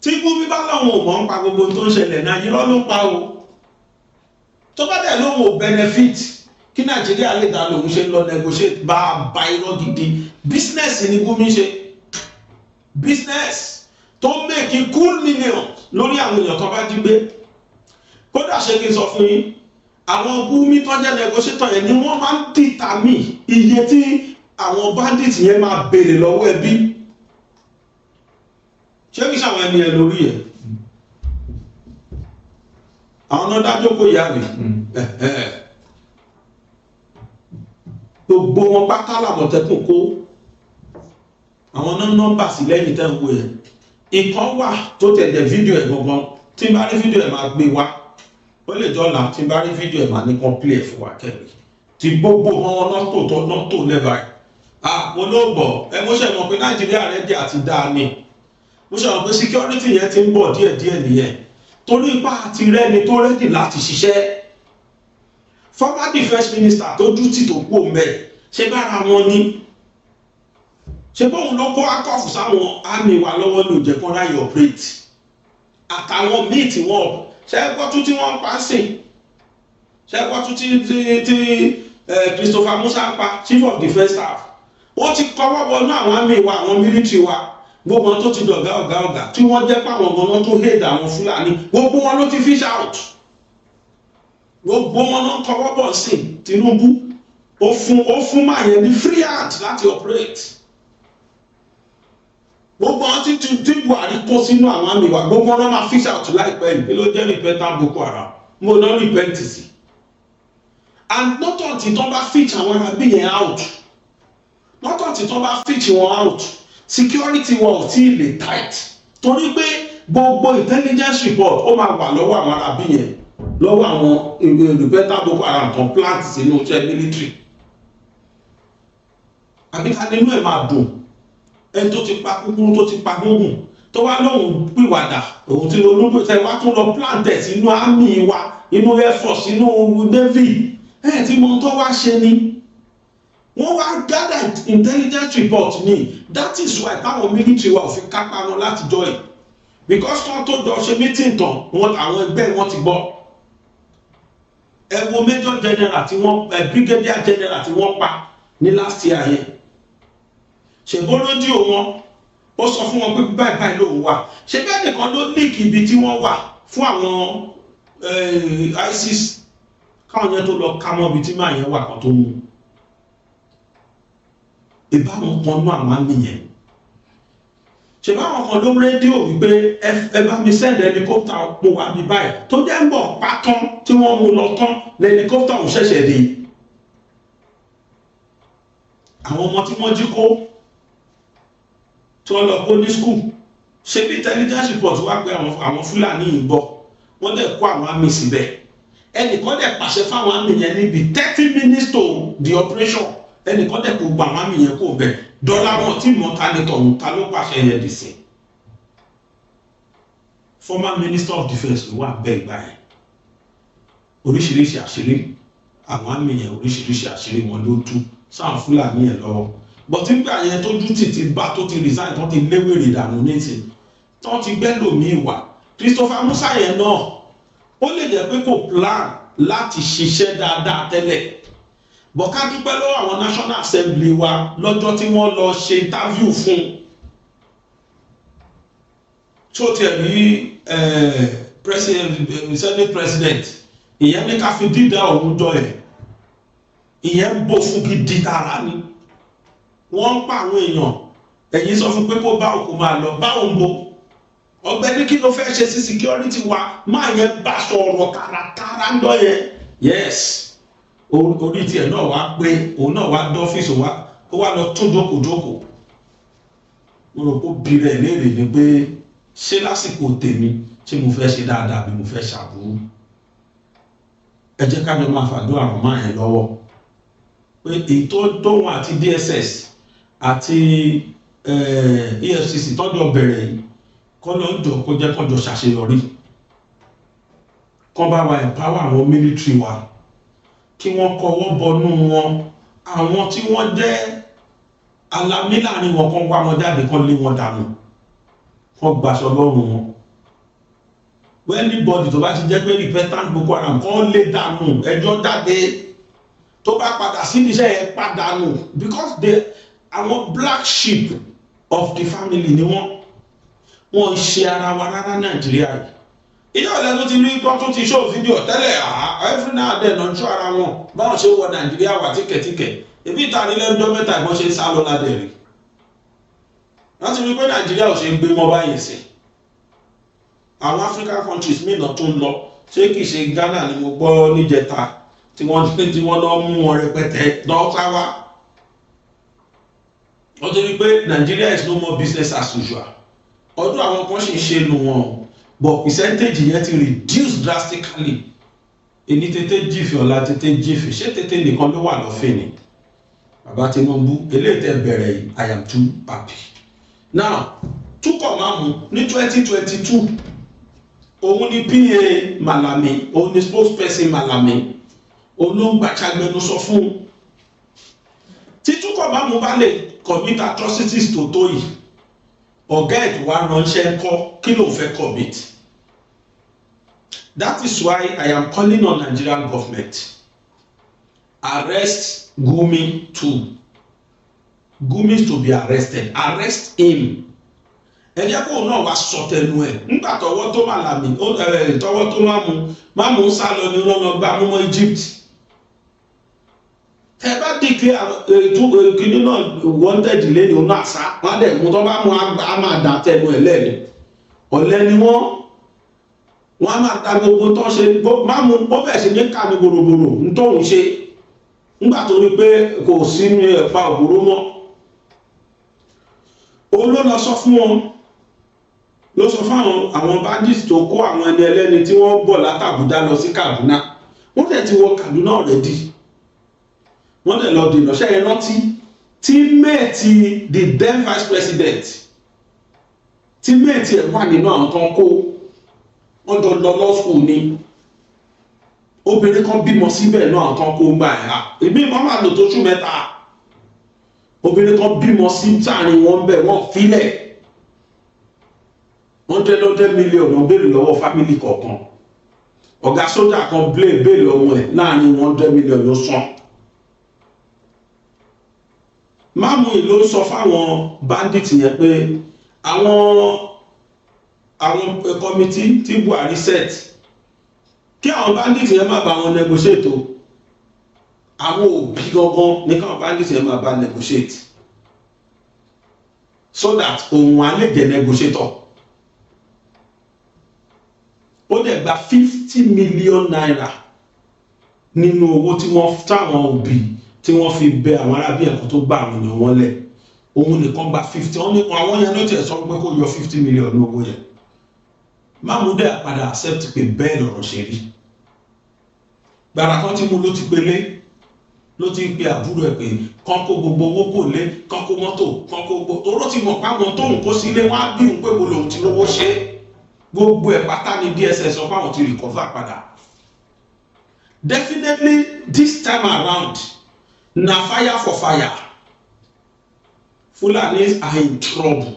tí Gumi bá lọ́wọ́ ò mọ̀ ń pa gbogbo tó ń ṣẹlẹ̀ náà irọ́ ló pa o tó bá dẹ̀ lóhun ò benefit kí Nàìjíríà lè dá lòun ṣe lọ negotiate bá irọ́ gidi business ni Gumi ṣe business tó make cool millions lórí àwọn èèyàn tó bá jí gbé kódà ṣe kí n sọ fún yín àwọn Gumi tó jẹ́ negotiator yẹn ni wọ́n máa ń determine iye tí àwọn bandit yẹn máa béèrè lọ́wọ́ ẹbí ṣé kí sàwọn ẹni ẹ lórí ẹ àwọn náà dájọ́ kó yá mi gbogbo wọn pátá l'Àmọ̀tẹ́kùn kó àwọn náà nọ́mbà sí lẹ́yìn tẹ́ǹkó yẹn ìkan wà tó tẹ̀lé fídíò ẹ̀ gbọ̀ngàn tí n bá rí fídíò ẹ̀ máa gbé wá ó lè jọ́la tí n bá rí fídíò ẹ̀ máa ní kan play fún wa kẹ́rì tí gbogbo wọn náà tó lẹ́bàá mo ló gbọ́ ẹ mo ṣe mọ̀ pé Nàìjíríà rẹ̀ jẹ́ àti dáa ni mo ṣe mọ̀ pé security yẹn ti ń bọ̀ díẹ̀díẹ̀ nìyẹn torí ipá àti rẹ́ni tó rẹ́dì láti ṣiṣẹ́ former defence minister tó dútì tó kú òun bẹ́ẹ̀ ṣé bára wọn ní ṣe bóun ló kó akọ́fù sáwọn àmì wa lọ́wọ́ ní òjẹ̀kan ráyè operate àtàwọn míì tí wọ́n ṣẹ́gbọ́tú tí wọ́n pa sí ṣẹ́gbọ́tú tí Christopher Musa pa chief of defence staff wọ́n ti kọ́wọ́ bọnú àwọn àmì wa àwọn military wa gbogbo wọn tó ti dọ̀gá ọ̀gá tí wọ́n jẹ́ pàwọn ọmọ tó hate àwọn Fúlàní gbogbo wọn ló ti fish out gbogbo wọn ló ń kọ́wọ́ bọ̀ sí Tinubu ó fún máa yẹn ní free hand láti operate gbogbo wọn tí Buhari kó sínú àwọn àmì wa gbogbo wọn máa fish out láìpẹ́ yìí ló jẹ́ repentant Boko Haram mo náà repent sí and not until tó bá fish àwọn àbí yẹn out not until tó bá fish wọn out security wọn ò tí ì lè tight torí pé gbogbo intelligence report ó máa wà lọ́wọ́ àwọn àbí yẹn lọ́wọ́ àwọn repentant Boko Haram tó plant sínú iṣẹ́ military àbí ká nínú ẹ̀ máa dùn ẹni tó ti pa kúkúrú tó ti pa gbóhùn tó wá lóhùn pìwàdà òun ti olóńgbò tẹ wá tún lọ planted inú army wa inú air force inú navy ẹ tí mo tó wá ṣe ni wọ́n wá gather intelligence report ni that is why táwọn military wa ò fi kápá wọn láti jọ ẹ̀ because kan tó jọ ṣe meeting tán wọn àwọn ẹgbẹ́ wọn ti gbọ́ ẹ wo major general tí wọ́n brigadier general tí wọ́n pa ní last year yẹn ṣègbó lójú wọn ó sọ fún wọn pé báyìí lòun wà ṣe bẹ́ẹ̀ nìkan ló líìkì ibi tí wọ́n wà fún àwọn ISIS káwọn yẹn tó lọ ká mọ́ ibi tí máa yẹn wà kan tó mú ìbáwọn kan náà máa ń nìyẹn ṣe báwọn kan ló rédíò wípé ẹ bá mi send helicopter mo wà ní báyìí tó jẹ́ ń bọ̀ pátán tí wọ́n mú lọ tán helicopter ò ṣẹ̀ṣẹ̀ dé àwọn ọmọ tí wọ́n jí kó tí wọ́n lọ kó ní skul ṣe bí intelligence report wá pé àwọn Fúlàní yìí bọ̀ wọ́n dẹ̀ kó àwọn àmì síbẹ̀ ẹnìkan dẹ̀ pàṣẹ fáwọn àmì yẹn níbi 30 minutes to the operation ẹnìkan dẹ̀ kó gba àwọn àmì yẹn kó bẹ̀ dọ́là wọn tí mọ̀ ta ní tọ̀hún ta ló pàṣẹ yẹn dì sí. Former Minister of Defence ló wà bẹ́ẹ̀ gbà yẹn oríṣiríṣi àṣírí àwọn àmì yẹn oríṣiríṣi àṣírí wọn ló tú sáwọn Fúlàní yẹn lọ́wọ́ but nígbà yẹn tó dútì ti bá tó ti resign tó ti léwèrè ìdànù nísìn tó ti gbẹ́lòmíì wà Christopher Musa yẹn náà ó lè jẹ́ pé kò plan láti ṣiṣẹ́ dáadáa tẹ́lẹ̀ but ká dúpẹ́ lọ́wọ́ àwọn National Assembly wa lọ́jọ́ tí wọ́n lọ ṣe interview fún tó tiẹ̀ rí Senate President ìyẹn ní ká fi dídá òun jọ ẹ̀ ìyẹn ń bò fún gidi tààrà ni wọ́n ń pa àwọn èèyàn ẹ̀yin sọ fún pé kó bá òkú máa lọ bá òun bo ọ̀gbẹ́ni kí ló fẹ́ ṣe sí security wa máa yẹn bá sọ̀rọ̀ tààràtààrà ń lọ yẹn yes orí tiẹ̀ náà wá pé òun náà wá dọ́fíìsì wa ó wá lọ tún jókòó mo rò pé bí rẹ̀ léèrè ni pé ṣé lásìkò tèmi tí mo fẹ́ ṣe dáadáa bí mo fẹ́ ṣàbúrú ẹ jẹ́ ká jọ máa fàdúrà ràn máa yẹn lọ́wọ́ pé ètò tóun àti DSS àti EFCC tọ́jọ́ bẹ̀rẹ̀ yìí kọ́ ló ń jọ kó jẹ́ kọ́jọ ṣàṣeyọrí kọ́ bá wa empower àwọn military wa kí wọ́n kọwọ́ bọnú wọn àwọn tí wọ́n jẹ́ alamí láàrin wọn kan wá wọn jáde kan lé wọn dànù kan gbaṣọ lọ́rùn wọn anybody tó bá ti jẹ́ pé repentant Boko Haram kan lé dànù ẹjọ́ jáde tó bá padà sí iṣẹ́ yẹn pàdánù because àwọn black sheep of the family ni wọ́n ṣe ara wa rárá Nàìjíríà yìí ìyá ọ̀lẹ́ tó ti rí tó tún ti show video tẹ́lẹ̀ every now and then ọjọ́ ara wọn báwọn ṣe wọ Nàìjíríà wà tíkẹ̀tíkẹ̀ ebi ìta nílẹ̀ ọjọ́ mẹ́ta ìbọn ṣe ń sá lọ ládẹ̀ rí láti rí pé Nàìjíríà ò ṣe ń gbé mọ́ báyìí sí àwọn African countries mìíràn tó ń lọ ṣé kìí ṣe Ghana ni mo gbọ́ níjẹta tí wọ́n lọ mú wọn rẹpẹtẹ dọ́ọ́sáwá wọ́n tó rí pé Nigeria is no more business as usual ọdún àwọn kan ṣì ń ṣe nu wọn but percentage yẹn ti reduce drastically èyí tètè jífì ọ̀la tètè jífì ṣé tètè nìkan ló wà lọ́fẹ̀ẹ́ ni bàbá Tinubu eléyìí tẹ́ bẹ̀rẹ̀ yìí I am too happy now túkọ̀ máa mú ní 2022 òun ni PA Malami òun ni spokesperson Malami olóńgbàchagbẹnusọ fún títúkọ̀ máa mú bá lè commit atrocities tó tó yìí ọ̀gá ẹ̀ tó wá ránṣẹ́ kọ́ kí ló fẹ́ commit. That is why I am calling on Nigerian government arrest Gumi too. Gumi is to be arrested. Arrest him. Ẹ jẹ́ kó náà wá sọ tẹnu ẹ̀ nígbà tọwọ́ tó Malami tọwọ́ tó máa mú sá lọ ní wọn gba mú mọ́ Egypt. Tẹ bá declare kìíní náà wanted lẹ́ni òun náà sá wọ́n dẹ̀ mú tọ́ bá mú a máa dà tẹnu ẹ̀ lẹ́ni ọ̀lẹ́ ni wọ́n á máa ta gbogbo tó ṣe máa mú ó bẹ̀ sí ní ká ní gbòrògbòrò ń tóun ṣe nígbà tó rí pé kò sí ní ẹ̀fà òbúrú mọ́ òun ló lọ sọ fún wọn ló sọ fún àwọn bandits tó kó àwọn ẹni ẹlẹ́ni tí wọ́n bọ̀ látàbújá lọ sí Kaduna wọ́n dẹ̀ ti wọ Kaduna already wọ́n dẹ̀ lọ dènà ṣe é rántí tímẹ́ẹ̀tì the then vice president tímẹ́ẹ̀tì ẹ̀ wà nínú àwọn tó ń kó wọ́n jọ lọ law school ni obìnrin kan bímọ síbẹ̀ náà àwọn tó ń kó ń gbà ẹ̀ ìbí ìmọ̀ máa lò tó ṣú mẹ́ta obìnrin kan bímọ sí sáàrin wọn bẹ̀ wọ́n filẹ̀ 100 million wọ́n béèrè lọ́wọ́ fámìlì kọ̀ọ̀kan ọ̀gá sójà kan béèrè ọmọ ẹ̀ láàrin 100 million ló san. Máàmù yìí ló sọ fáwọn bandits yẹn pé àwọn kọmitì tí Buhari set kí àwọn bandits yẹn má bá wọn negotiate o àwọn òbí gangan ní káwọn bandits yẹn má bá negotiate so that òun á lè jẹ negotiator ó dẹ̀ gba 50 million naira nínú owó tí wọ́n táwọn òbí tí wọ́n fi bẹ àwọn arábí ẹ̀kọ́ tó gbà àwọn èèyàn wọn lẹ̀ òun nìkan gba 50 wọ́n ní àwọn yẹn ló tiẹ̀ sọ pé kó yọ 50 million ní owó yẹn Máàmù dẹ̀ padà accept pé bẹ́ẹ̀ lọ̀rọ̀ ṣe rí gbàrà kan tí mo ló ti pélé ló ti pe àbúrò ẹ̀ pé kán kó gbogbo owó kò lé kán kó mọ́tò kán kó gbogbo oró ti mọ̀ páwọn tóun kó sílé wọn á bí òun pé mo lòun ti lówó ṣe gbogbo ẹ̀ pátá ní DSS sọ fáwọn ti recover padà. Definitely this time around na fire for fire. Fulanis are in trouble.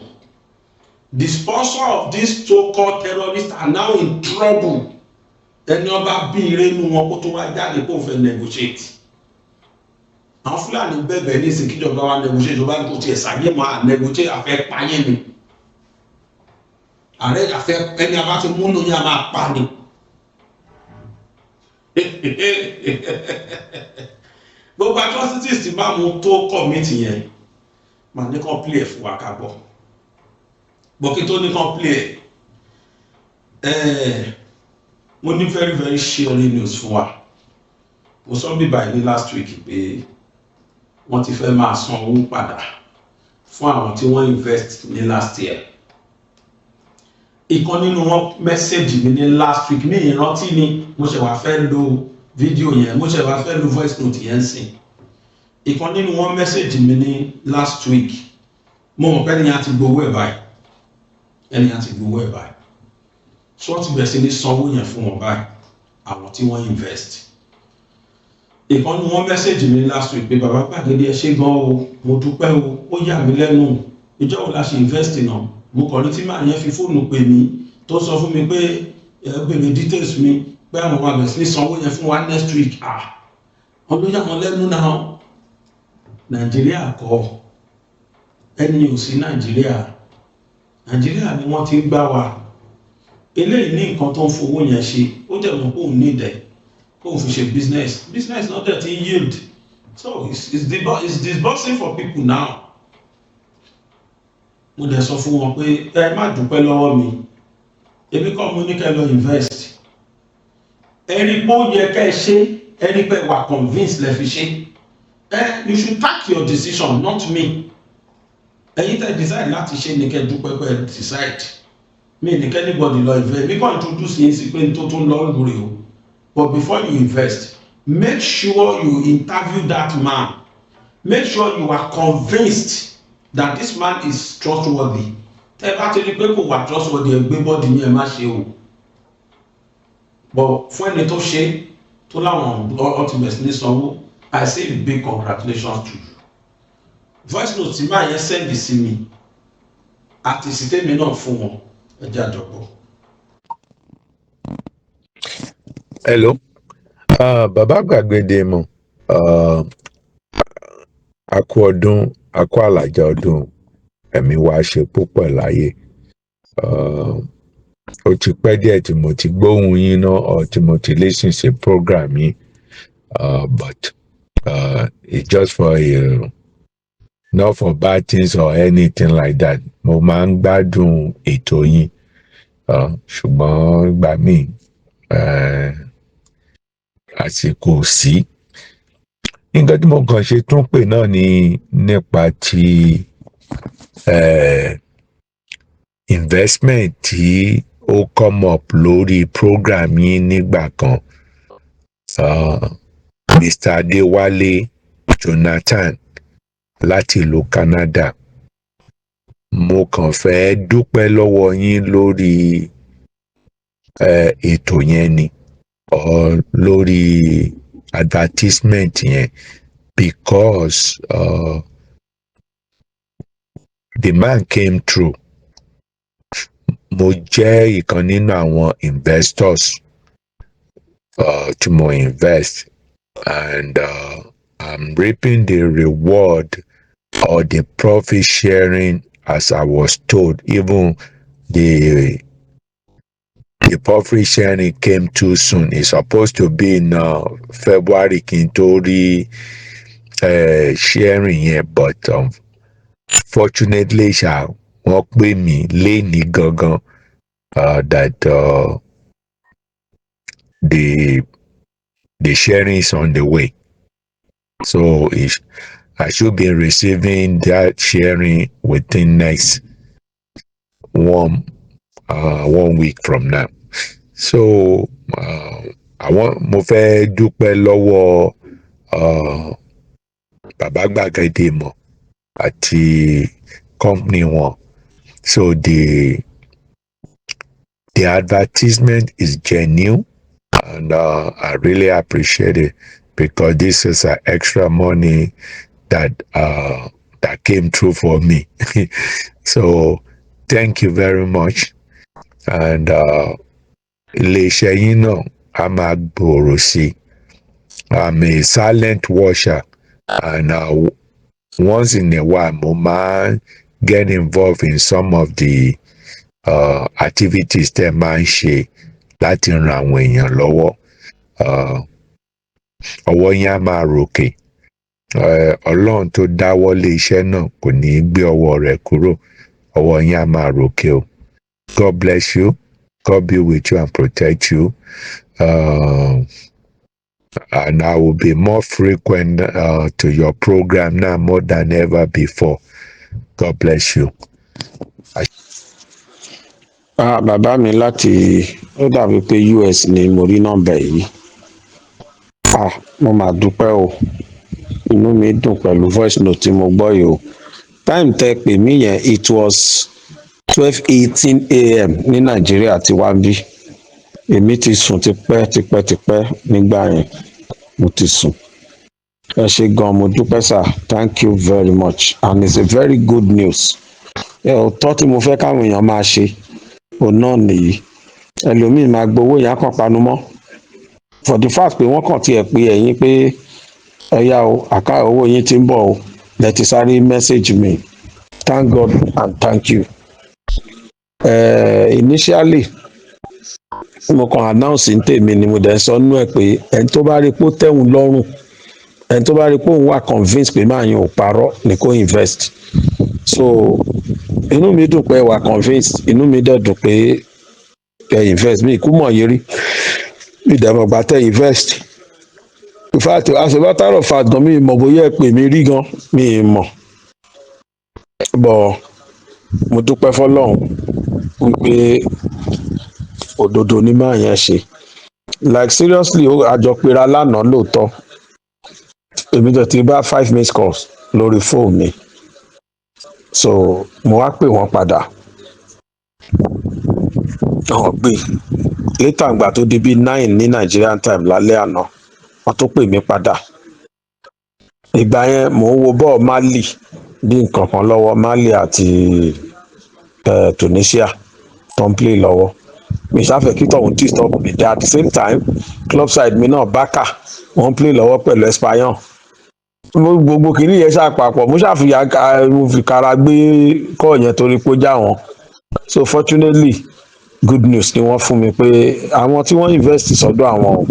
The sponsor of these so-called terrorists are now in trouble. Ẹni ọba bí ire nu wọn kó tó wá jáde kó fẹ́ negotiate. Àwọn Fúlàní bẹ̀bẹ̀ ní ìsìn kíjọba wa negotiate tó bá kó tiẹ̀ sàyé mọ́ à negotiate àfẹ́ payé ni. Ààrẹ àfẹ́ ẹni a bá ti múnú ní a máa pa ni. Gbogbo atrocities ti máa mú tó kọ̀mítì yẹn máa ní kàn play fún wa ká gbọ́ bọ́kí tó ní kàn play mo ní very very sharing news fún wa mo sọ bí báyìí ní last week pé wọ́n ti fẹ́ máa san owó padà fún àwọn tí wọ́n invest ní last year ìkan nínú wọn message mi ní last week ní ìrántí ni mo ṣe wá fẹ́ lo fídíò yẹn mo ṣe wá fẹ́ lo voice note yẹn sìn ìkan nínú wọn message mi ní last week mo mọ̀ pé ẹnìyàn ti gbowó ẹ̀ báyìí so wọ́n ti bẹ̀rẹ̀ sí ní sanwó yẹn fún wọn báyìí àwọn tí wọ́n invest ìkànnì wọn mẹ́sẹ̀jì mi last week pé bàbá Gbàgede ẹ ṣé gan o mo dúpẹ́ o ó yà mí lẹ́nu ìjọ wo la ṣe invest náà mo kàn ní tí màá yẹn fi fóònù pè mí tó sọ fún mi pé ẹ bèrè details mi pé àwọn máa bẹ̀rẹ̀ sí ní sanwó yẹn fún wa next week wọn ló yà wọn lẹ́nu náà Nàìjíríà kọ́ ẹni ò sí Nàìjíríà ni wọ́n ti ń gbá wa eléyìí ní nǹkan tó ń fowó yẹn ṣe ó jẹ́ mọ̀ kó ní ìdẹ̀ kó fi ṣe business náà dẹ̀ ti yield so it's disbursing for people now. Mo dẹ̀ sọ fún wọn pé ẹ má dúpẹ́ lọ́wọ́ mi èmi kọ́ mo ní kẹ́ lọ invest ẹni pé ó yẹ kẹ́ ẹ ṣe ẹni pé wà convinced lẹ fi ṣe you should take your decision not me ẹ̀yin tẹ́ decide láti ṣe ní kẹ́ dúpẹ́ pé decide mi ní kẹ́ anybody lọ invest mi kàn introduce yín sí pé tó tún lọ lórí o but before you invest make sure you interview that man make sure you are convinced that this man is trustworthy tẹ́ bá ti rí pé kò wà trustworthy ẹ gbé bọ́ọ̀dì yẹn má ṣe o but fún ẹni tó ṣe tó láwọn ultimate ní sanwó I say big congratulations to you voice note tí máa yẹn send sí mi àti ìsìtẹ́mi náà fún wọn ẹjẹ́ àjọpọ̀. Hello, bàbá Gbàgede mọ̀ a kú ọdún a kú àlàjá ọdún ẹ̀mí wa ṣe púpọ̀ láyé ó ti pẹ́ díẹ̀ tí mo ti gbóhùn yín náà or tí mo ti listen sí program yín but it's just for not for bad things or anything like that mo máa ń gbádùn ètò yín ṣùgbọ́n ìgbà míì àsìkò sí nǹkan tí mo kàn ṣe tún pè náà ni nípa ti investment tí ó come up lórí program yín nígbà kan Mr. Adéwálé Jonathan láti ìlú Canada mo kàn fẹ́ dúpẹ́ lọ́wọ́ yín lórí ètò yẹn ni lórí advertisement yẹn because the man came through. Mo jẹ́ ìkan nínú àwọn investors tí mo invest and I'm reaping the reward or the profit sharing as I was told. Even the profit sharing came too soon. It's supposed to be in February kí n tó rí sharing yẹn but fortunately wọ́n pè mí léni gangan that the sharing is on the way. So I should be receiving that sharing within next one week from now. So mo fẹ́ dúpẹ́ lọ́wọ́ Bàbá Gbàgede mọ̀ àti company wọn. So the advertisement is genuine and I really appreciate it because this is an extra money that came through for me. So thank you very much and iléeṣẹ́ yín náà a máa gbòòrò sí. I'm a silent watcher and once in a while mo máa get involved in some of the activities tẹ́ máa ń ṣe láti ran àwọn èèyàn lọ́wọ́. Ọwọ́ yín á máa ròkè. Ọlọ́run tó dáwọ́ lé iṣẹ́ náà kò ní í gbé ọwọ́ rẹ̀ kúrò. Ọwọ́ yín á máa ròkè o. God bless you. God be with you and protect you. And I will be more frequent to your program now more than ever before. God bless you. Bàbá mi láti ó dàbí pé US ni mo rí nọ́mbà yìí. Mo máa dúpẹ́ o. Inú mi dùn pẹ̀lú voice note tí mo gbọ́ yìí o. Time tẹ́ pè mí yẹn it was 12:18 a.m. ní Nàìjíríà tí wá ń bí. Èmi ti sùn tipẹ́ nígbà yẹn. Mo ti sùn. ẹ ṣe gan mo dúpẹ́ sir, thank you very much and it's a very good news. Ọ̀tọ̀ tí mo fẹ́ káwọn èèyàn máa ṣe òun náà nìyí. Ẹlòmíì máa gbowó yẹn á kàn panu mọ́ for the fact pé wọ́n kàn tiẹ̀ pé ẹ̀yin pé ẹ̀yà o àká owó yín ti ń bọ̀ o lẹ ti sáré message mi, thank God and thank you. Initially mo kàn announce ní tèmi ni mo dẹ̀ sọ nínú ẹ̀ pé ẹni tó bá rí pé ó tẹ̀wọ̀n lọ́rùn, ẹni tó bá rí pé òun wà convinced pé máa yan ò parọ́ ni kó invest. So inú mi dùn pé ẹ wà convinced, inú mi dẹ̀ dùn pé ẹ invest. Mi kú mọ̀ yẹrí ìdàmọ̀gbà tẹ invest. In fact as a matter of fact gan mi mọ̀ bóyá ẹ pè mí rí gan, mi mọ̀ bọ̀ mo dúpẹ́ fọlọ́run wípé òdodo ni máa yẹn ṣe. Like seriously àjọpera lánàá lóòótọ́ èmi tó ti bá 5 missed calls lórí fóònù mi, so mo wá pè wọ́n padà wọ́n gbé later ìgbà tó di bí 9 ní Nigerian time lálẹ́ àná wọ́n tó pè mí padà. Ìgbà yẹn mò ń wo bọ́ọ̀ Mali bí nǹkan kan lọ́wọ́, Mali àti Tunisia tó ń play lọ́wọ́. Mi ṣáfẹ́ kí tọ̀hún disturb mi at the same time club side mi náà Barca wọ́n play lọ́wọ́ pẹ̀lú Espanyol. Gbogbo kìíní yẹn ṣàpapọ̀ mo ṣàfihàn mo fi kára gbé kọ́ yẹn torí pé ó já wọn. So fortunately good news ni wọ́n fún mi pé àwọn tí wọ́n invest sọ́dọ̀ àwọn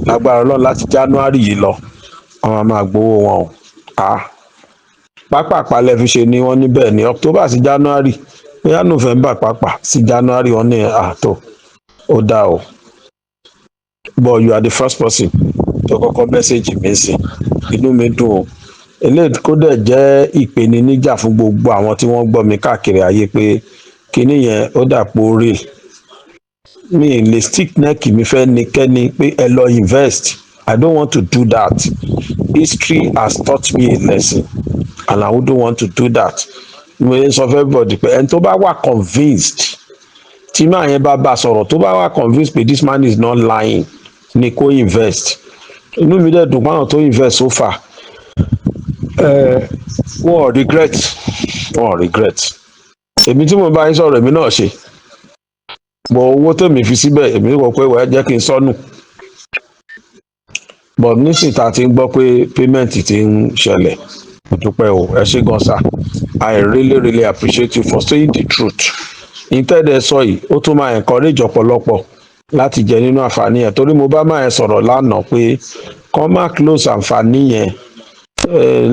lágbára Ọlọ́run láti January yìí lọ àwọn máa gbowó wọn o. Pápá lẹ fi ṣe ni wọ́n níbẹ̀ ní October sí January bóyá November pápá sí January wọ́n ní àtò ó dá o. But you are the first person tó kọ́kọ́ message mi sí, inú mi dùn o. Eléyìí kó dẹ̀ jẹ́ ìpèníjà fún gbogbo àwọn tí wọ́n gbọ́ mi káàkiri ayé pé kíní yẹn ó dàpọ̀ real. Mi lè stick neck mi fẹ́ nikẹ́ni pé ẹ lọ invest. I don't want to do that. History has taught me a lesson and I wouldn't want to do that. Mo yẹn sọ fẹ́ everybody pé ẹni tó bá wà convinced tí máa yẹn bá sọ̀rọ̀ tó bá wà convinced pé this man is not lying ni kó invest. Inú mi dẹ̀ dùn pé àwọn tó invest so far wọ́n regret. Èmi tí mo bá yín sọ̀rọ̀ èmi náà ṣe bọ̀ owó tèmi fi síbẹ̀ èmi kò pé wẹ́ẹ́ jẹ́ kí n sọnù. But nísìnyí tá a ti ń gbọ́ pé payment ti ń ṣẹlẹ̀ mo dúpẹ́ o, ẹ ṣé gan sir. I really appreciate you for saying the truth. Ìtẹ́dẹ̀ sọ yìí ó tún máa encourage ọ̀pọ̀lọpọ̀ láti jẹ nínú àǹfààní yẹn torí mo bá máa yẹn sọ̀rọ̀ lánàá pé kán má close àǹfààní yẹn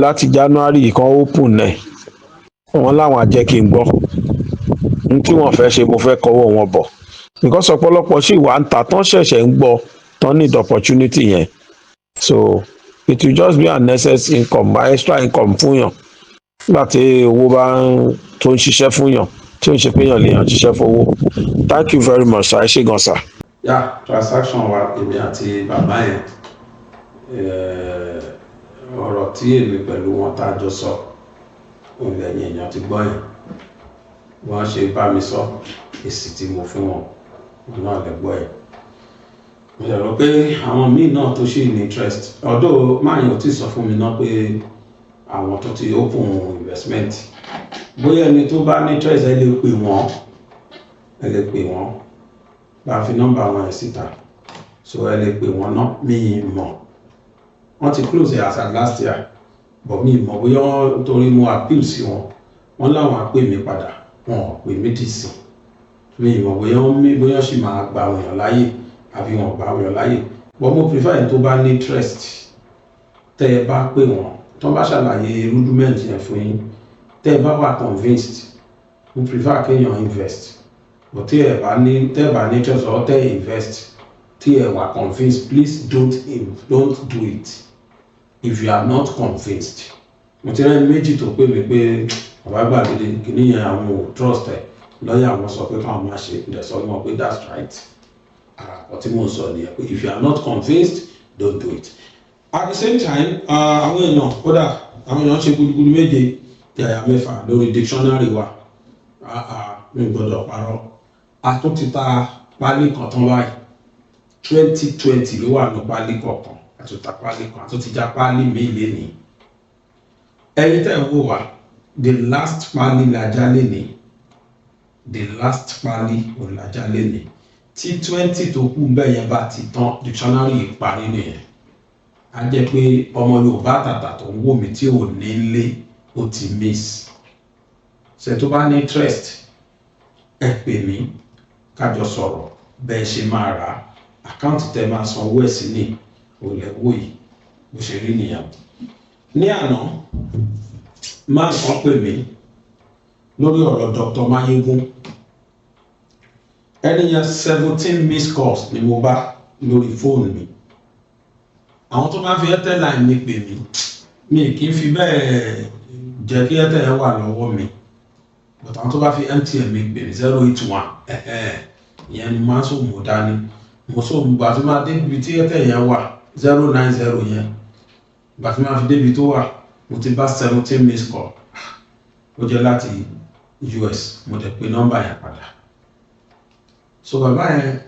láti January kan open ẹ̀ wọ́n láwọn á jẹ́ kí n gbọ́ n tí wọ́n fẹ́ ṣe mo fẹ́ kọ́wọ́ wọn bọ̀ because ọ̀pọ̀lọpọ̀ sì wà ń ta tán ṣẹ̀ṣẹ̀ ń gbọ́ tán need opportunity yẹn, so it will just be an excess income, extra income fún yàn nígbà tí owó bá tó ń ṣiṣẹ́ fún yàn tí ó ń ṣe pé yàn lè yàn ṣiṣẹ́ fowó. Thank you very much sir, ẹ ṣé gan sir. Transaction wa èmi àti bàbá yẹn ọ̀rọ̀ tí èmi pẹ̀lú wọn tá a jọ sọ òun lẹ́yìn èèyàn ti gbọ́ yẹn wọ́n ṣe bá mi sọ èsì tí mo fún wọn náà lè gbọ́ yẹn. Mo lè rò pé àwọn míì náà tó ṣì ní interest although máyìn ò tí sọ fún mi náà pé àwọn tó ti open investment bóyá ẹni tó bá ní interest ẹ lè pè wọ́n bá fi nọ́mbà wọn ẹ̀ síta so ẹ lè pè wọ́n náà. Mi mọ̀ wọ́n ti close it as at last year but mi mọ̀ bóyá torí mo appeal sí wọ́n láwọn á pè mí padà wọn ò pè mí dì sí. Mi mọ̀ bóyá sì máa gba àwọn èèyàn láyè àbí wọn gba àwọn èèyàn láyè but mo prefer ẹni tó bá ní interest tẹ́ ẹ bá pè wọ́n tó bá ṣàlàyé rudiment yẹn fún yín tẹ́ ẹ bá wà convinced mo prefer kéèyàn invest but tí ẹ bá ní interest or tẹ́ ẹ invest tí ẹ wà convinced please don't do it if you are not convinced. Mo ti rẹ́ni méjì tó pè mí pé bàbá gbàgede kìíní yẹn àwọn ò trust ẹ̀ lọ́yà àwọn sọ pé káwọn máa ṣe ìdẹ̀ sọ wọn pé that's right. Àràpọ̀ tí mo sọ nìyẹn pé if you are not convinced don't do it. At the same time àwọn èèyàn kódà àwọn èèyàn ṣe gudugudu méje yàyà mẹ́fà lórí dictionary wa mi gbọ́dọ̀ parọ́ a tún ti ta pálí kan tán báyìí 2020 ló wà ní pálí kọ̀ọ̀kan àtúntà páálí kan àtúntìjà páálí míì lénìí ẹ̀yin tẹ́ ń wò wá the last páálí lajá lénìí the last páálí òlàjá lénìí tí 20 tó kù bẹ́ẹ̀ yẹn bá ti tán dictionary yìí parí nìyẹn a jẹ́ pé ọmọ Yorùbá tàtà tó ń wò mí tí ò ní lé ó ti miss ṣe tó bá ní interest ẹ pè mí kájọ sọ̀rọ̀ bẹ́ẹ̀ ṣe máa rà àkáǹtì tẹ́ máa sanwó ẹ̀ sí ní olẹ́wọ́ yìí bó ṣe rí nìyẹn. Ní àná máa kàn pè mí lórí ọ̀rọ̀ Dr. Mayegun ẹni yẹn 17 missed calls ni mo bá lórí fóònù mi. Àwọn tó máa fi Airtel line mi pè mí mi kì í fi bẹ́ẹ̀ jẹ́ kí Airtel yẹn wà lọ́wọ́ mi but àwọn tó bá fi MTN mi pè mí 081 ìyẹn ni máa ń sọ mọ̀ dání mo sọ gbà tí máa débi tí Airtel yẹn wà 090 yẹn gbà tí máa fi débi tó wà mo ti bá 17 missed call ó jẹ́ láti US mo dẹ̀ pé nọ́mbà yẹn padà so bàbá yẹn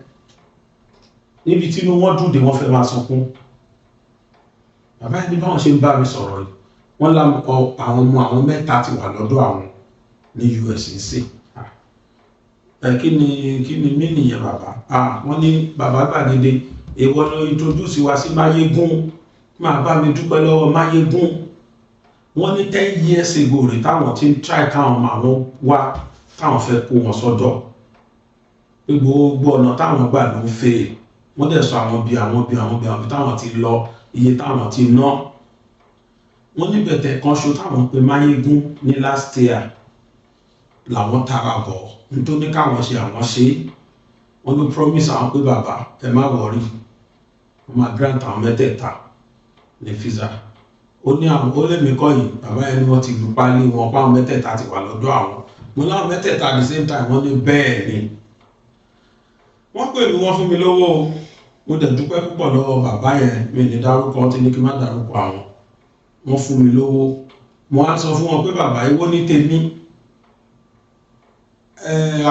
níbi tí inú wọn dùn dé wọ́n fẹ́ máa sunkún bàbá yẹn ní báwọn ṣe ń bá mi sọ̀rọ̀ yìí wọ́n lá àwọn ọmọ àwọn mẹ́ta ti wà lọ́dọ̀ àwọn ní US ń sè kí ni mí nìyẹn bàbá wọ́n ní bàbá Gbàgede èèwọ̀ ló introduce wa sí Máyégún máa bá mi dúpẹ́ lọ́wọ́ Máyégún wọ́n ní 10 years ago rẹ̀ táwọn ti ń try káwọn ọmọ àwọn wá táwọn fẹ́ kó wọn sọ́dọ̀ pé gbogbo ọ̀nà táwọn gbà ló ń fẹ́ wọ́n dẹ̀ sọ àwọn bí táwọn ti lọ iye táwọn ti ná wọ́n ní bẹ̀tẹ̀ kan ṣo táwọn pe Máyégún ní last year làwọn tara bọ̀ nítorí káwọn ṣe àwọn ṣe wọ́n ló promise àwọn pé bàbá ẹ má wọrí wọ́n máa grant àwọn mẹ́tẹ̀ẹ̀ta ní visa ó ní àwọn ó lèmi kọ́ yìí bàbá ẹni wọ́n ti lù pálí wọn pa àwọn mẹ́tẹ̀ẹ̀ta ti wà lọ́dọ̀ àwọn mo láwọn mẹ́tẹ̀ẹ̀ta at the same time wọ́n ní bẹ́ẹ̀ ni wọ́n pè mí wọ́n fún mi lówó mo dẹ̀ dúpẹ́ púpọ̀ lọ́wọ́ bàbá yẹn mi ní dárúkọ tí ní kí má dárúkọ àwọn wọ́n fún mi lówó mo á sọ fún wọn pé bàbá ìwọ ní tèmi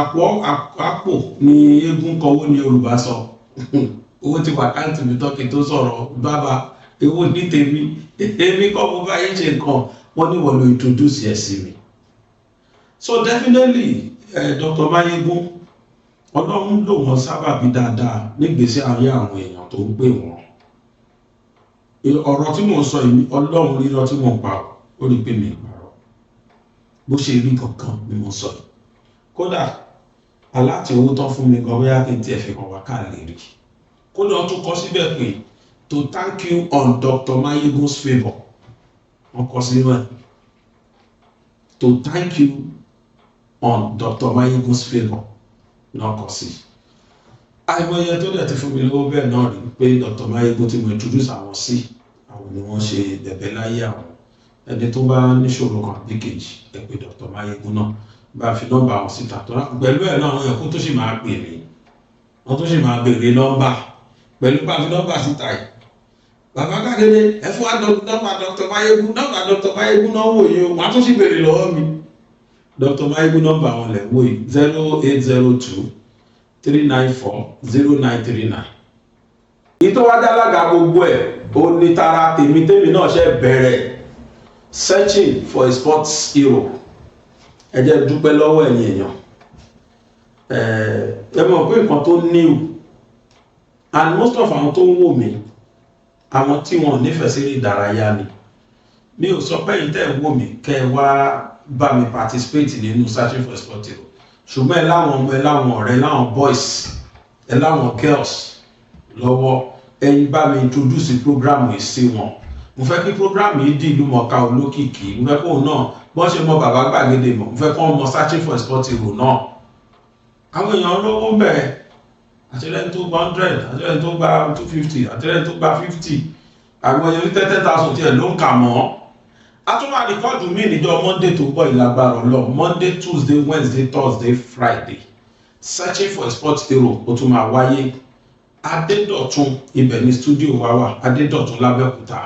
àpò ni eégún kọwó ní Yorùbá sọ owó ti wà káàtì mi tọ́kì tó sọ̀rọ̀ bàbá ìwọ ní tèmi èmi kọ́ mo bá yín ṣe nǹkan wọ́n ní wọ́n lo introduce ẹ̀ sí mi so definitely Dr. Mayegun Ọlọ́run lò wọ́n sábàbí dáadáa nígbésí ayé àwọn èèyàn tó ń pè wọ́n ọ̀rọ̀ tí mò ń sọ yìí Ọlọ́run rírọ́ tí mò ń pa ó rí pé mi ìpàrọ̀ bó ṣe rí kankan ni mo sọ yìí kódà aláti owó tán fún mi gan bóyá kí n tiẹ̀ fi hàn wá káàlè rí kódà ó tún kọ síbẹ̀ pé to thank you on Dr. Mayegun's favour wọ́n kọ síbẹ̀ to thank you on Dr. Mayegun's favour náà kọ sí àìmọye tó dẹ̀ ti fún mi lówó bẹ́ẹ̀ náà rí pé Dr. Mayegun tí mo introduce àwọn sí àwọn ni wọ́n ṣe bẹ̀bẹ̀ láyé àwọn ẹni tó bá níṣòro kan àbí kejì ẹ pé Dr. Mayegun náà bá fi nọ́mbà àwọn síta tó pẹ̀lú ẹ̀ náà àwọn ẹ̀kú tó sì máa pè mí wọ́n tó sì máa béèrè nọ́mbà pẹ̀lú bá fi nọ́mbà síta yìí bàbá Gbàgede ẹ fún wa nọ́mbà Dr. Mayegun nọ́mbà Dr. Mayegun náà wò yìí o wọ́n á tún sì béèrè lọ́wọ́ mi Dr. Mayegun nọ́mbà wọn lẹ̀ wò yìí 0802-394-0939 ìtọ́ wájà lága gbogbo ẹ̀ ó ní tara tèmi náà ṣe bẹ̀rẹ̀ searching for a sports hero ẹ jẹ́ dúpẹ́ lọ́wọ́ ẹ̀yin èèyàn ẹ mọ̀ pé nǹkan tó new and most of àwọn tó ń wò mí àwọn tí wọn nífẹ̀ẹ́ sí ìdárayá ni mi ò sọ pé ẹ̀yin tẹ́ ń wò mí kẹ́ ẹ wá bá mi participate nínú searching for a sports hero ṣùgbọ́n ẹ láwọn ọmọ ẹ láwọn ọ̀rẹ́ ẹ láwọn boys ẹ láwọn girls lọ́wọ́ ẹ̀yin bá mi introduce program yìí sí wọn mo fẹ́ kí program yìí di ìlú mọ̀ọ́ká olókìkí mo fẹ́ kóun náà bọ́n ṣe mọ bàbá Gbàgede mọ̀ mo fẹ́ kọ́ ọmọ searching for a sports hero náà àwọn èèyàn lówó bẹ̀rẹ̀ àtẹ́lẹ́ni tó gba 100 àtẹ́lẹ́ni tó gba 250 àtẹ́lẹ́ni tó gba 50 àwọn èèyàn ní 30,000 tí ẹ̀ ló ń kà mọ́ a tún máa rìkọ́ọ̀dù mí níjọ́ Monday tó bọ̀ ìlágbára lọ Monday Tuesday Wednesday Thursday Friday searching for a sports hero ó tún máa wáyé Adédọ̀tun ibẹ̀ ní studio wa wà Adédọ̀tun l'Abẹ́òkúta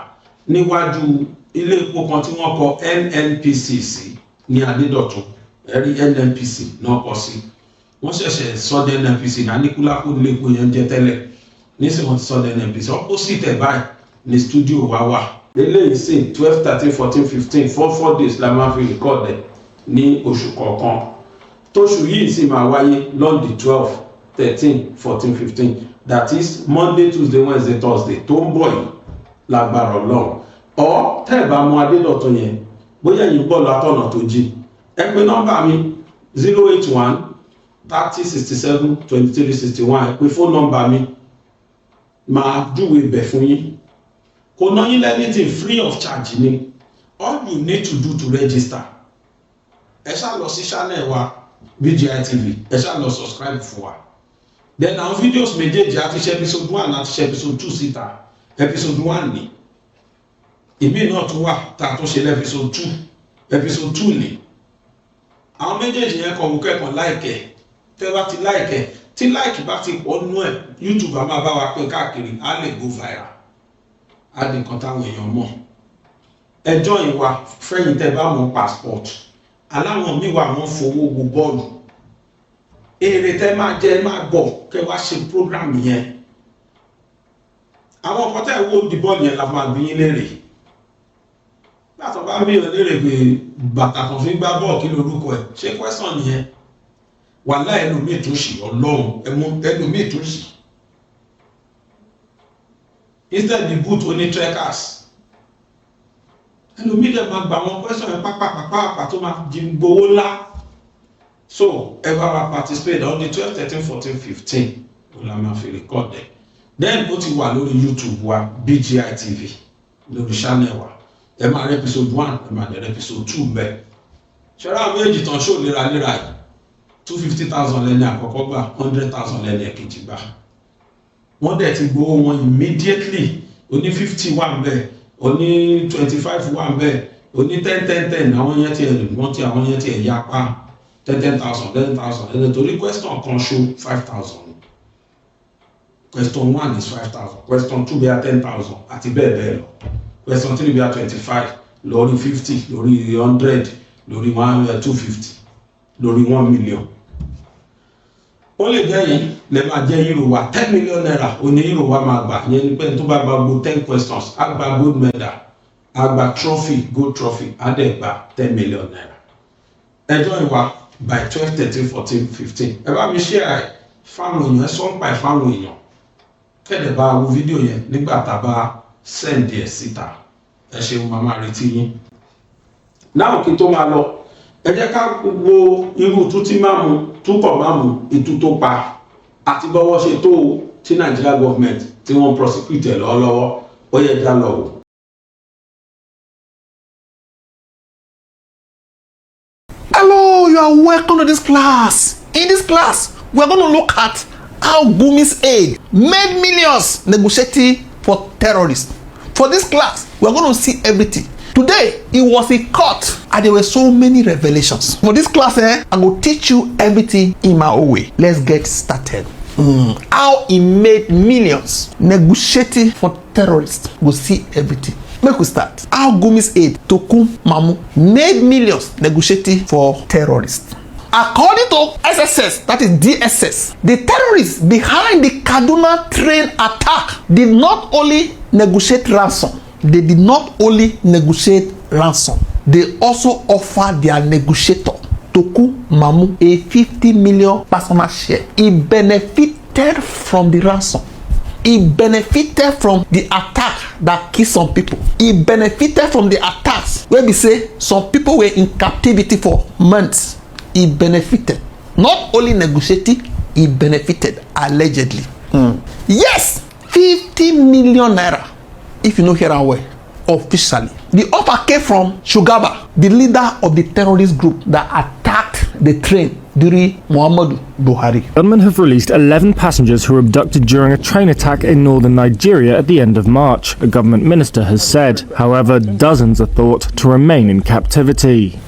níwájú ilé epo kan tí wọ́n kọ NNPC sí ní Adédọ̀tun ẹ̀rí NNPC náà kọ sí wọ́n ṣẹ̀ṣẹ̀ sọ́dẹ̀ NNPC náà Níkúlákú ilé epo yẹn jẹ́ tẹ́lẹ̀ nísìnyí wọ́n ti sọ́dẹ̀ NNPC opposite ẹ̀ báyìí ní studio wa wà eléyìí sì 12 13 14 15 4 days la máa fi record ẹ̀ ní oṣù kọ̀ọ̀kan tóṣù yìí sì máa wáyé lọ́ndì 12 13 14 15 that is Monday Tuesday Wednesday Thursday tó ń bọ̀ yìí lágbára Ọlọ́run ọ̀ tẹ́ ẹ̀ bá mú Adédọ̀tun yẹn bóyá yìí bọ́ọ̀lù atọ́nà tó jí ẹ pè nọ́mbà mi 081 30 67 23 61 ẹ pè fóònù nọ́mbà mi máa júwe ibẹ̀ fún yín kò ná yín lẹ́nìtì free of charge ni all you need to do to register ẹ ṣá lọ sí channel wa BGI TV ẹ ṣá lọ subscribe fún wa then àwọn videos méjèèjì àti ṣe episode 1 àti ṣe episode 2 síta episode 1 ni ìmí náà tún wà tá a tún ṣe lẹ́pisode 2 episode 2 ni àwọn méjèèjì yẹn kọ̀ wọ́n kẹ́kọ̀ọ́ láìkẹ́ tẹ́ bá ti láìkẹ́ tí láìkì bá ti pọ̀ nú ẹ̀ YouTube a máa bá wa pín káàkiri á lè go viral á di nǹkan táwọn èèyàn mọ̀ ẹjọ́ ìwà fẹ́yìn tẹ́ bá mọ̀ passport aláwọn míì wà wọ́n fowó wo bọ́ọ̀lù èrè tẹ́ máa jẹ́ máa gbọ́ kẹ́ wá ṣe program yẹn àwọn ọkọ̀ tẹ́ wo di bọ́ọ̀lù yẹn la máa bí yín lérè látọ̀ bá bí yín lérè pé bàtà kan fi gbá bọ́ọ̀ kí lórúkọ ẹ̀ ṣé question yẹn wàhálà ẹlòmíì tún ṣì Ọlọ́run ẹlòmíì tún ṣì instead the boot oní trekkers ẹlòmíì dẹ̀ máa gba àwọn question yẹn pápá tó máa di gbowó ńlá so ẹ bá wa participate on the 12 13 14 15 ó la máa fi record ẹ̀ then ó ti wà lórí YouTube wa BGI TV lórí channel wa ẹ máa rí episode 1 ẹ máa rí episode 2 bẹ́ẹ̀ ṣọ́ra àwọn méjì tán ṣó léraléra yìí 250,000 lẹ́ni àkọ́kọ́ gbà 100,000 lẹ́ni ẹ̀kejì gbà wọ́n dẹ̀ ti gbowó wọn immediately oní 50 wà ń bẹ̀ oní 25 wà ń bẹ̀ oní 10 àwọn yẹn ti ẹ̀rù wọ́n ti àwọn yẹn ti ẹ̀yà pa 10,000 ẹ̀rẹ̀ torí question kan ṣó 5,000 question 1 is 5,000 question 2 bí i 10,000 àti bẹ́ẹ̀ bẹ́ẹ̀ lọ question 3 bí i 25 lórí 50 lórí 100 lórí 250 lórí 1 million ó lè jẹ́ yìí lè máa jẹ́ hero wa 10 million naira oní hero wa máa gbà yẹn ni pé tó bá gba gbogbo 10 questions á gba gold medal á gba trophy gold trophy á dẹ̀ gba 10 million naira ẹjọ́ ìwà by 12 13 14 15 ẹ bá mi share fáwọn èèyàn ẹ sọ ń pa ẹ fáwọn èèyàn kẹ́lẹ̀ bá wo fídíò yẹn nígbà tá a bá send ẹ̀ síta ẹ ṣeun màmá retí yín náà kí tó máa lọ ẹ jẹ́ ká wo irú tútí máàmù túpọ̀ máàmù ìtú tó pa àti bọ́wọ́ ṣe tó tí Nigeria government tí wọ́n prosecute lọ́wọ́lọ́wọ́ ó yẹ já lọ wò. Hello, you are welcome to this class. In this class, we are going to look at how Gumi's aide made millions negotiating for terrorists. For this class, we are going to see everything. Today, it was in court and there were so many revelations. For this class, I will teach you everything in my own way. Let's get started. How he made millions negotiating for terrorists. We'll see everything. Make we start. How Gumi's aide, Tokum Mamu, made millions negotiating for terrorists. According to SSS, that is DSS, the terrorists behind the Kaduna train attack did not only negotiate ransom, they did not only negotiate ransom, they also offered their negotiator, Toku Mamu, a 50 million personal share. He benefited from the ransom. He benefited from the attack that killed some people. He benefited from the attacks where we say some people were in captivity for months. He benefited. Not only negotiating, he benefited allegedly. Yes, 50 million naira. If you know here and where, officially. The offer came from Shugaba, the leader of the terrorist group that attacked the train during Muhammadu Buhari. Gunmen have released 11 passengers who were abducted during a train attack in northern Nigeria at the end of March, a government minister has said. However, dozens are thought to remain in captivity.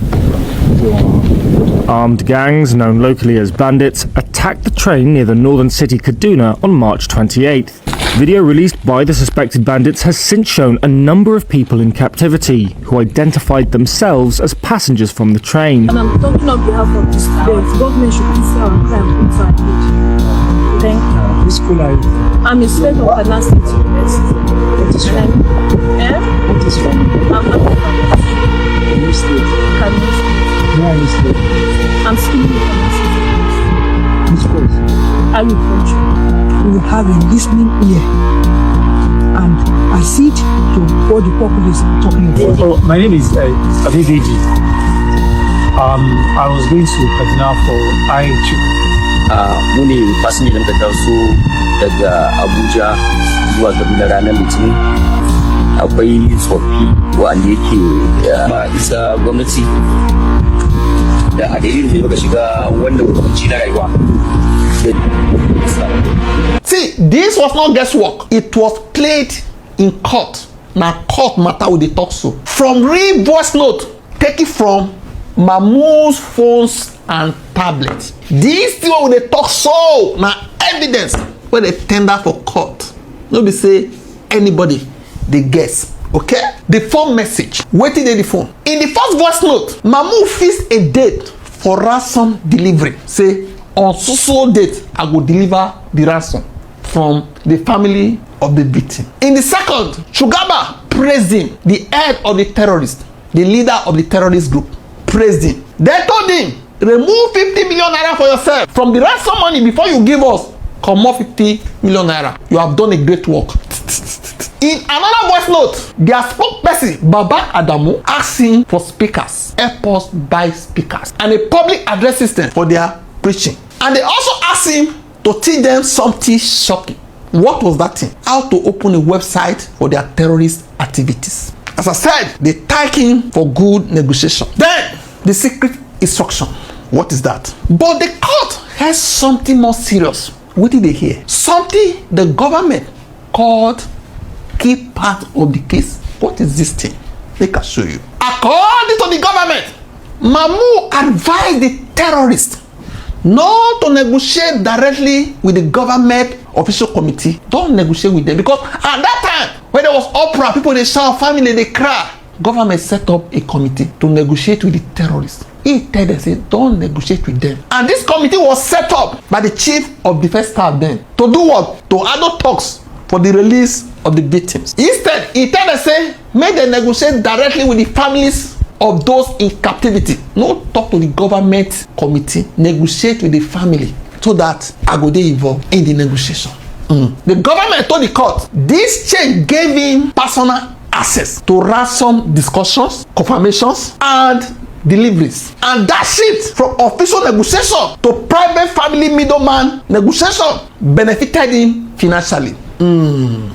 Armed gangs, known locally as bandits, attacked the train near the northern city Kaduna on March 28th. Video released by the suspected bandits has since shown a number of people in captivity who identified themselves as passengers from the train. And I'm talking on behalf of the government should consider our crime inside. Thank you. This school are you? I'm a student of Kaduna State University. What is wrong? What is wrong? I'm not In which state? Kaduna State. Where are you staying? I'm studying in Kaduna State. Which course? Agriculture. You have a listening ear and accede to what the populace are talking about. Oh, my name is Adedeji. I was going to Kaduna for IHU. Mu ne fasinja da muka taso daga Abuja zuwa Kaduna ranar Litinin. Akwai tsoffi wanda yake isa gwamnati da a dalilin da muka shiga wannan hukunci na rayuwa. See, this was not guesswork. It was played in court. Now court matter with the talk so. From real voice note, take it from Mamu's phones and tablets. This thing wey they talk so now evidence wey they tender for court. No be say anybody they guess. Okay? The phone message. Wetin dey the phone? In the first voice note, Mamu fixed a date for ransom delivery. Say on so date I go deliver the ransom from the family of the victim. In the second, Shugaba praised him, the head of the terrorist, the leader of the terrorist group, praised him. They told him, remove 50 million naira for yourself from the ransom money before you give us. Come off 50 million naira. You have done a great work. In another voice note, their spokesperson, Baba Adamu, asked him for speakers, help us buy speakers, and a public address system for their preaching. And they also asked him to teach them something shocking. What was that thing? How to open a website for their terrorist activities. As I said, they thank him for good negotiation. Then, the secret instruction. What is that? But the court has something more serious. What did they hear? Something the government called key part of the case. What is this thing? Make I show you. According to the government, Mamu advised the terrorists not to negotiate directly with the government official committee. Don't negotiate with them, because at that time when there was uproar, people they shout, family they cry. Government set up a committee to negotiate with the terrorists. He tell them, say, don't negotiate with them. And this committee was set up by the chief of defense staff then to do what? To adult talks for the release of the victims. Instead, he tell them, say, make them negotiate directly with the families of those in captivity. No talk to the government committee. Negotiate with the family so that I go dey involved in the negotiation. The government told the court this change gave him personal access to ransom discussions, confirmations, and deliveries. And that shift from official negotiation to private family middleman negotiation benefited him financially.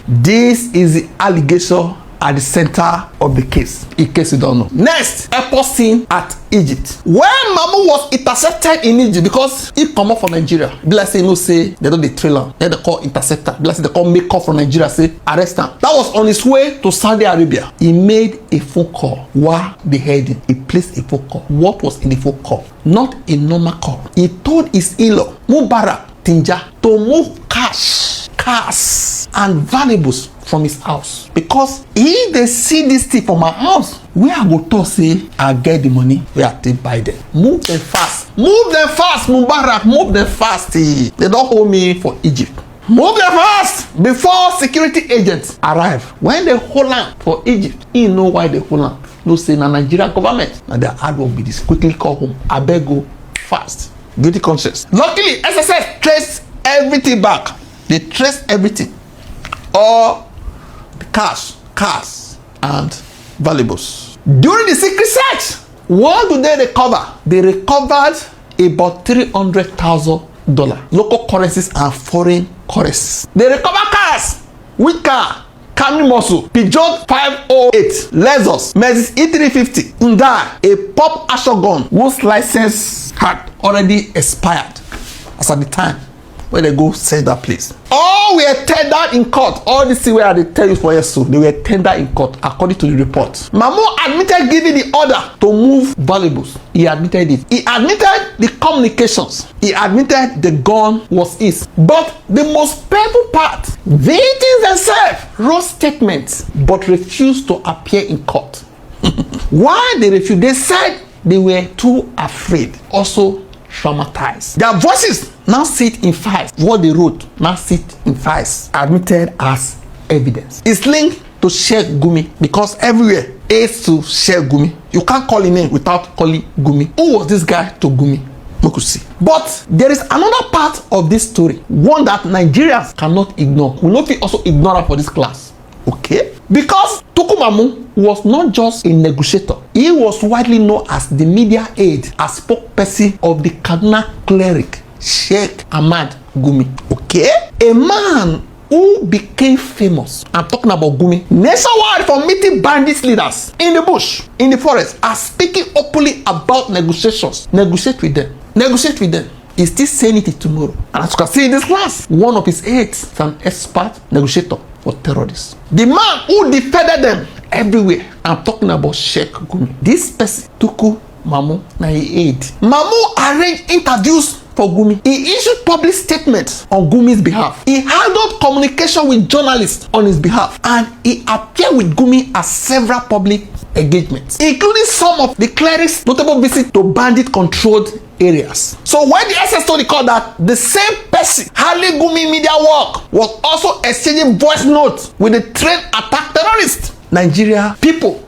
This is the allegation at the center of the case, in case you don't know. Next, airport scene at Egypt. When Mamu was intercepted in Egypt, because he come up from Nigeria, be like say, no, say they don't dey trail am. Then they call interceptor. Be like say they call make call from Nigeria, say arrest him. That was on his way to Saudi Arabia. He made a phone call while they heard him. He placed a phone call. What was in the phone call? Not a normal call. He told his in-law, Mubarak Tinja, to move cash, cars, and valuables from his house, because if they see this thing from my house, where I go talk say I get the money where I take buy them. Move them fast, Mubarak, move them fast. They don't hold me for Egypt. Move them fast before security agents arrive. When they hold am for Egypt, he know why they hold am. No say na Nigeria government, na their hard work be this. Quickly call home, abeg go fast. Guilty conscience. Luckily, SSS traced everything back. They traced everything. All the cash, cars, and valuables. During the secret search, what do they recover? They recovered about $300,000, local currencies and foreign currencies. They recover cars. Which car? Camry Muscle, Peugeot 508, Lexus, Mercedes E350, Hyundai, a pop shotgun whose license had already expired as at the time when they go search that place. All were tendered in court. All this thing where they tell you for years, so they were tendered in court according to the report. Mamu admitted giving the order to move valuables. He admitted it. He admitted the communications. He admitted the gun was his. But the most painful part, victims themselves wrote statements but refused to appear in court. Why they refused? They said they were too afraid. Also traumatized. Their voices now sit in files. What they wrote now sit in files, admitted as evidence. It's linked to Sheikh Gumi because everywhere is to Sheikh Gumi. You can't call him name without calling Gumi. Who was this guy to Gumi? We could see. But there is another part of this story, one that Nigerians cannot ignore. We not be also ignorant for this class. Okay? Because Tuku Mamu was not just a negotiator. He was widely known as the media aide, as spokesperson of the Kaduna cleric, Sheikh Ahmad Gumi. Okay? A man who became famous, I'm talking about Gumi, nationwide for meeting bandit leaders in the bush, in the forest, are speaking openly about negotiations. Negotiate with them. Negotiate with them. He's still saying it tomorrow. And as you can see in this class, one of his aides is an expert negotiator for terrorists. The man who defended them everywhere, I'm talking about Sheikh Gumi. This person, Tuku Mamu, na he aide. Mamu arranged interviews for Gumi. He issued public statements on Gumi's behalf. He handled communication with journalists on his behalf. And he appeared with Gumi at several public engagements, including some of the cleric's notable visits to bandit-controlled areas. So when the SS told the court that the same person handling Gumi media work was also exchanging voice notes with the trained attack terrorists, Nigeria people,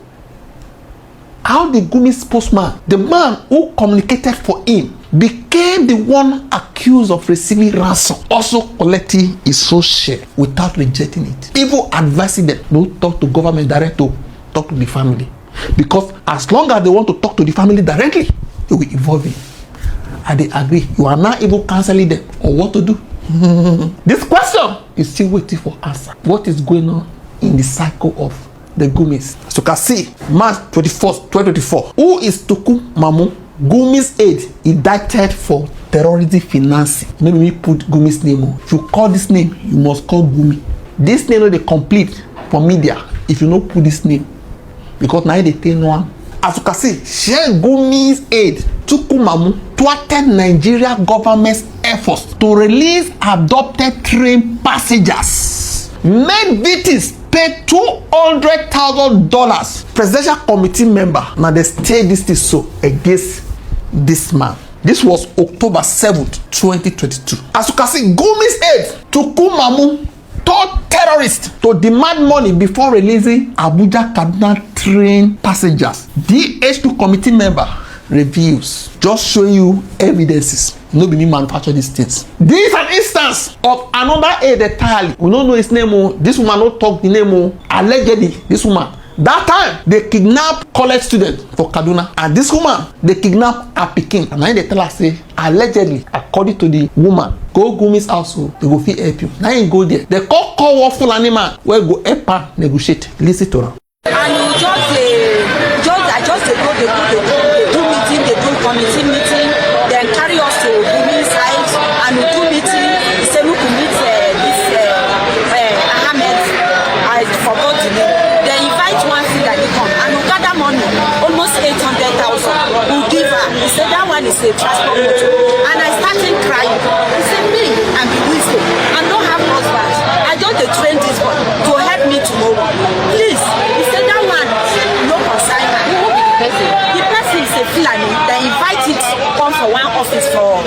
how the Gumi spokesman, the man who communicated for him, became the one accused of receiving ransom, also collecting his own share without rejecting it, even advising them don't talk to government directly, talk to the family, because as long as they want to talk to the family directly, they will involve it. And they agree. You are not even canceling them or what to do. This question is still waiting for answer. What is going on in the cycle of the Gumis? As you can see, March 21st, 2024, who is Tuku Mamu, Gumi's aide, indicted for terrorism financing. Maybe we put Gumi's name on. If you call this name, you must call Gumi. This name is complete for media if you don't put this name, because now they tell no one. As you can see, Sheikh Gumi's aide, Tuku Mamu, thwarted Nigeria government's efforts to release adopted train passengers. Made victims pay $200,000. Presidential committee member, now they stay this is so against this man. This was October 7th, 2022. As you can see, Gumi's aide, Tuku Mamu, told terrorists to demand money before releasing Abuja Kaduna train passengers. DH2 committee member reviews, just showing you evidences. Nobody manufacture these things. This is an instance of another aide entirely. We don't know his name. This woman don't talk the name. Allegedly, this woman. That time, they kidnapped college students for Kaduna. And this woman, they kidnapped her pikin. And now they tell her, say, allegedly, according to the woman, go Gumi's house, so they go fit help you. Now you go there. They call Waffle Animal, where go help her negotiate. Listen to her. And you just they go do meeting, they do committee meeting, then carry us to Gumi's side, and we do meeting. They say we could meet Ahmed, I forgot the name. They invite one thing that they come, and we gather money, almost 800,000. We'll give her. He said that one is a transport motor. And I started crying. He said, me, I'm the wisdom. I don't have husband. I don't train this boy to help me tomorrow. Please. He said that one, no concern. The person is a Fulani. They invite it come for one office for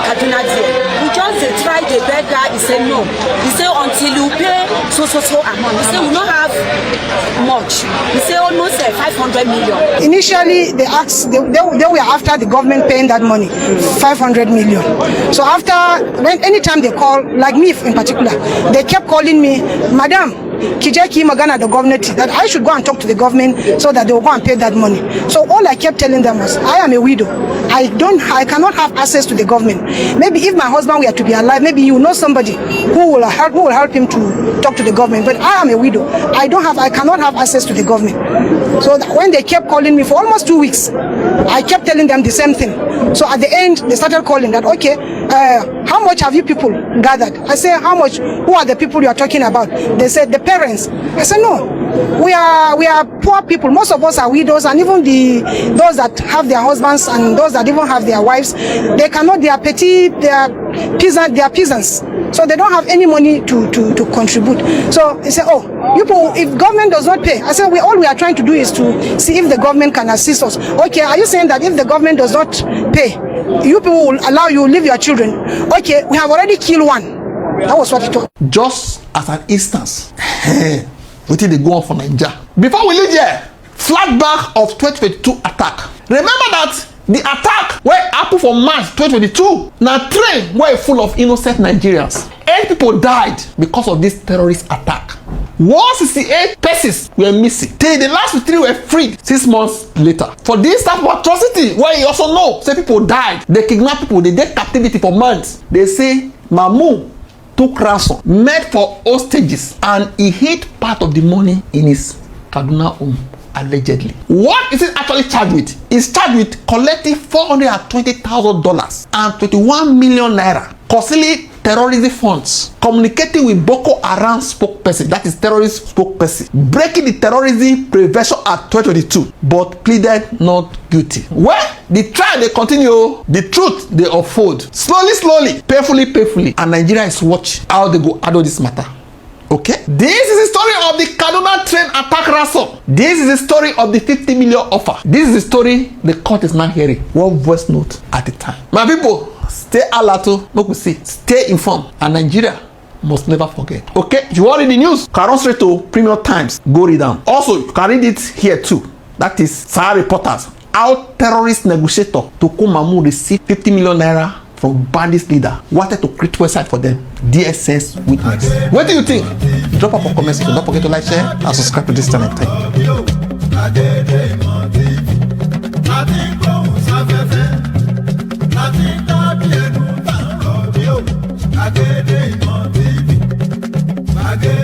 Kaduna there. We just try the beggar. He said no. He said until you pay so amount. He said we don't have much. He said almost 500 million. Initially, they asked, they were after the government paying that money, 500 million. So after, anytime they call, like me in particular, they kept calling me, Madam, Kijeki Magana, the government, that I should go and talk to the government so that they will go and pay that money. So all I kept telling them was, I am a widow. I cannot have access to the government. Maybe if my husband were to be alive, maybe you know somebody who will help him to talk to the government. But I am a widow. I cannot have access to the government. So when they kept calling me for almost 2 weeks, I kept telling them the same thing. So at the end, they started calling that, okay, how much have you people gathered? I said, how much? Who are the people you are talking about? They said, the parents. I said, no, we are poor people. Most of us are widows, and even those that have their husbands and those that even have their wives, they are petty, they are they are peasants. So they don't have any money to contribute. So they say, oh, you people, if government does not pay, I said, all we are trying to do is to see if the government can assist us. Okay, are you saying that if the government does not pay, you people will allow you leave your children? Okay, we have already killed one. That was what he told. Just as an instance, what did they go on for Nigeria? Before we leave here, flashback of 2022 attack. Remember that the attack where happened for March 2022. Now train were full of innocent Nigerians. 8 people died because of this terrorist attack. 168 persons were missing. Till the last 3 were freed 6 months later. For this type of atrocity, where you also know, say people died, they kidnapped people, they did captivity for months. They say Mamu took ransom, made for hostages, and he hid part of the money in his Kaduna home. Allegedly. What is it actually charged with? It's charged with collecting $420,000 and 21 million naira, concealing terrorism funds, communicating with Boko Haram spokesperson, that is terrorist spokesperson, breaking the Terrorism Prevention Act 2022, but pleaded not guilty. Well, the trial they continue, the truth they unfold slowly, painfully, and Nigeria is watching how they go handle this matter. Okay, this is the story of the Kaduna train attack ransom. This is the story of the 50 million offer. This is the story the court is now hearing. One voice note at a time. My people, stay alert, make we see, stay informed, and Nigeria must never forget. Okay, if you want to read the news, can run straight to Premium Times. Go read them. Also, you can read it here too. That is Sahara Reporters. How terrorist negotiator Toku Mamu received 50 million naira from bandits leader, wanted to create website for them. DSS witness. What do you think? Drop up a comment section. Don't forget to like, share, and subscribe to this channel. Thank you. Agede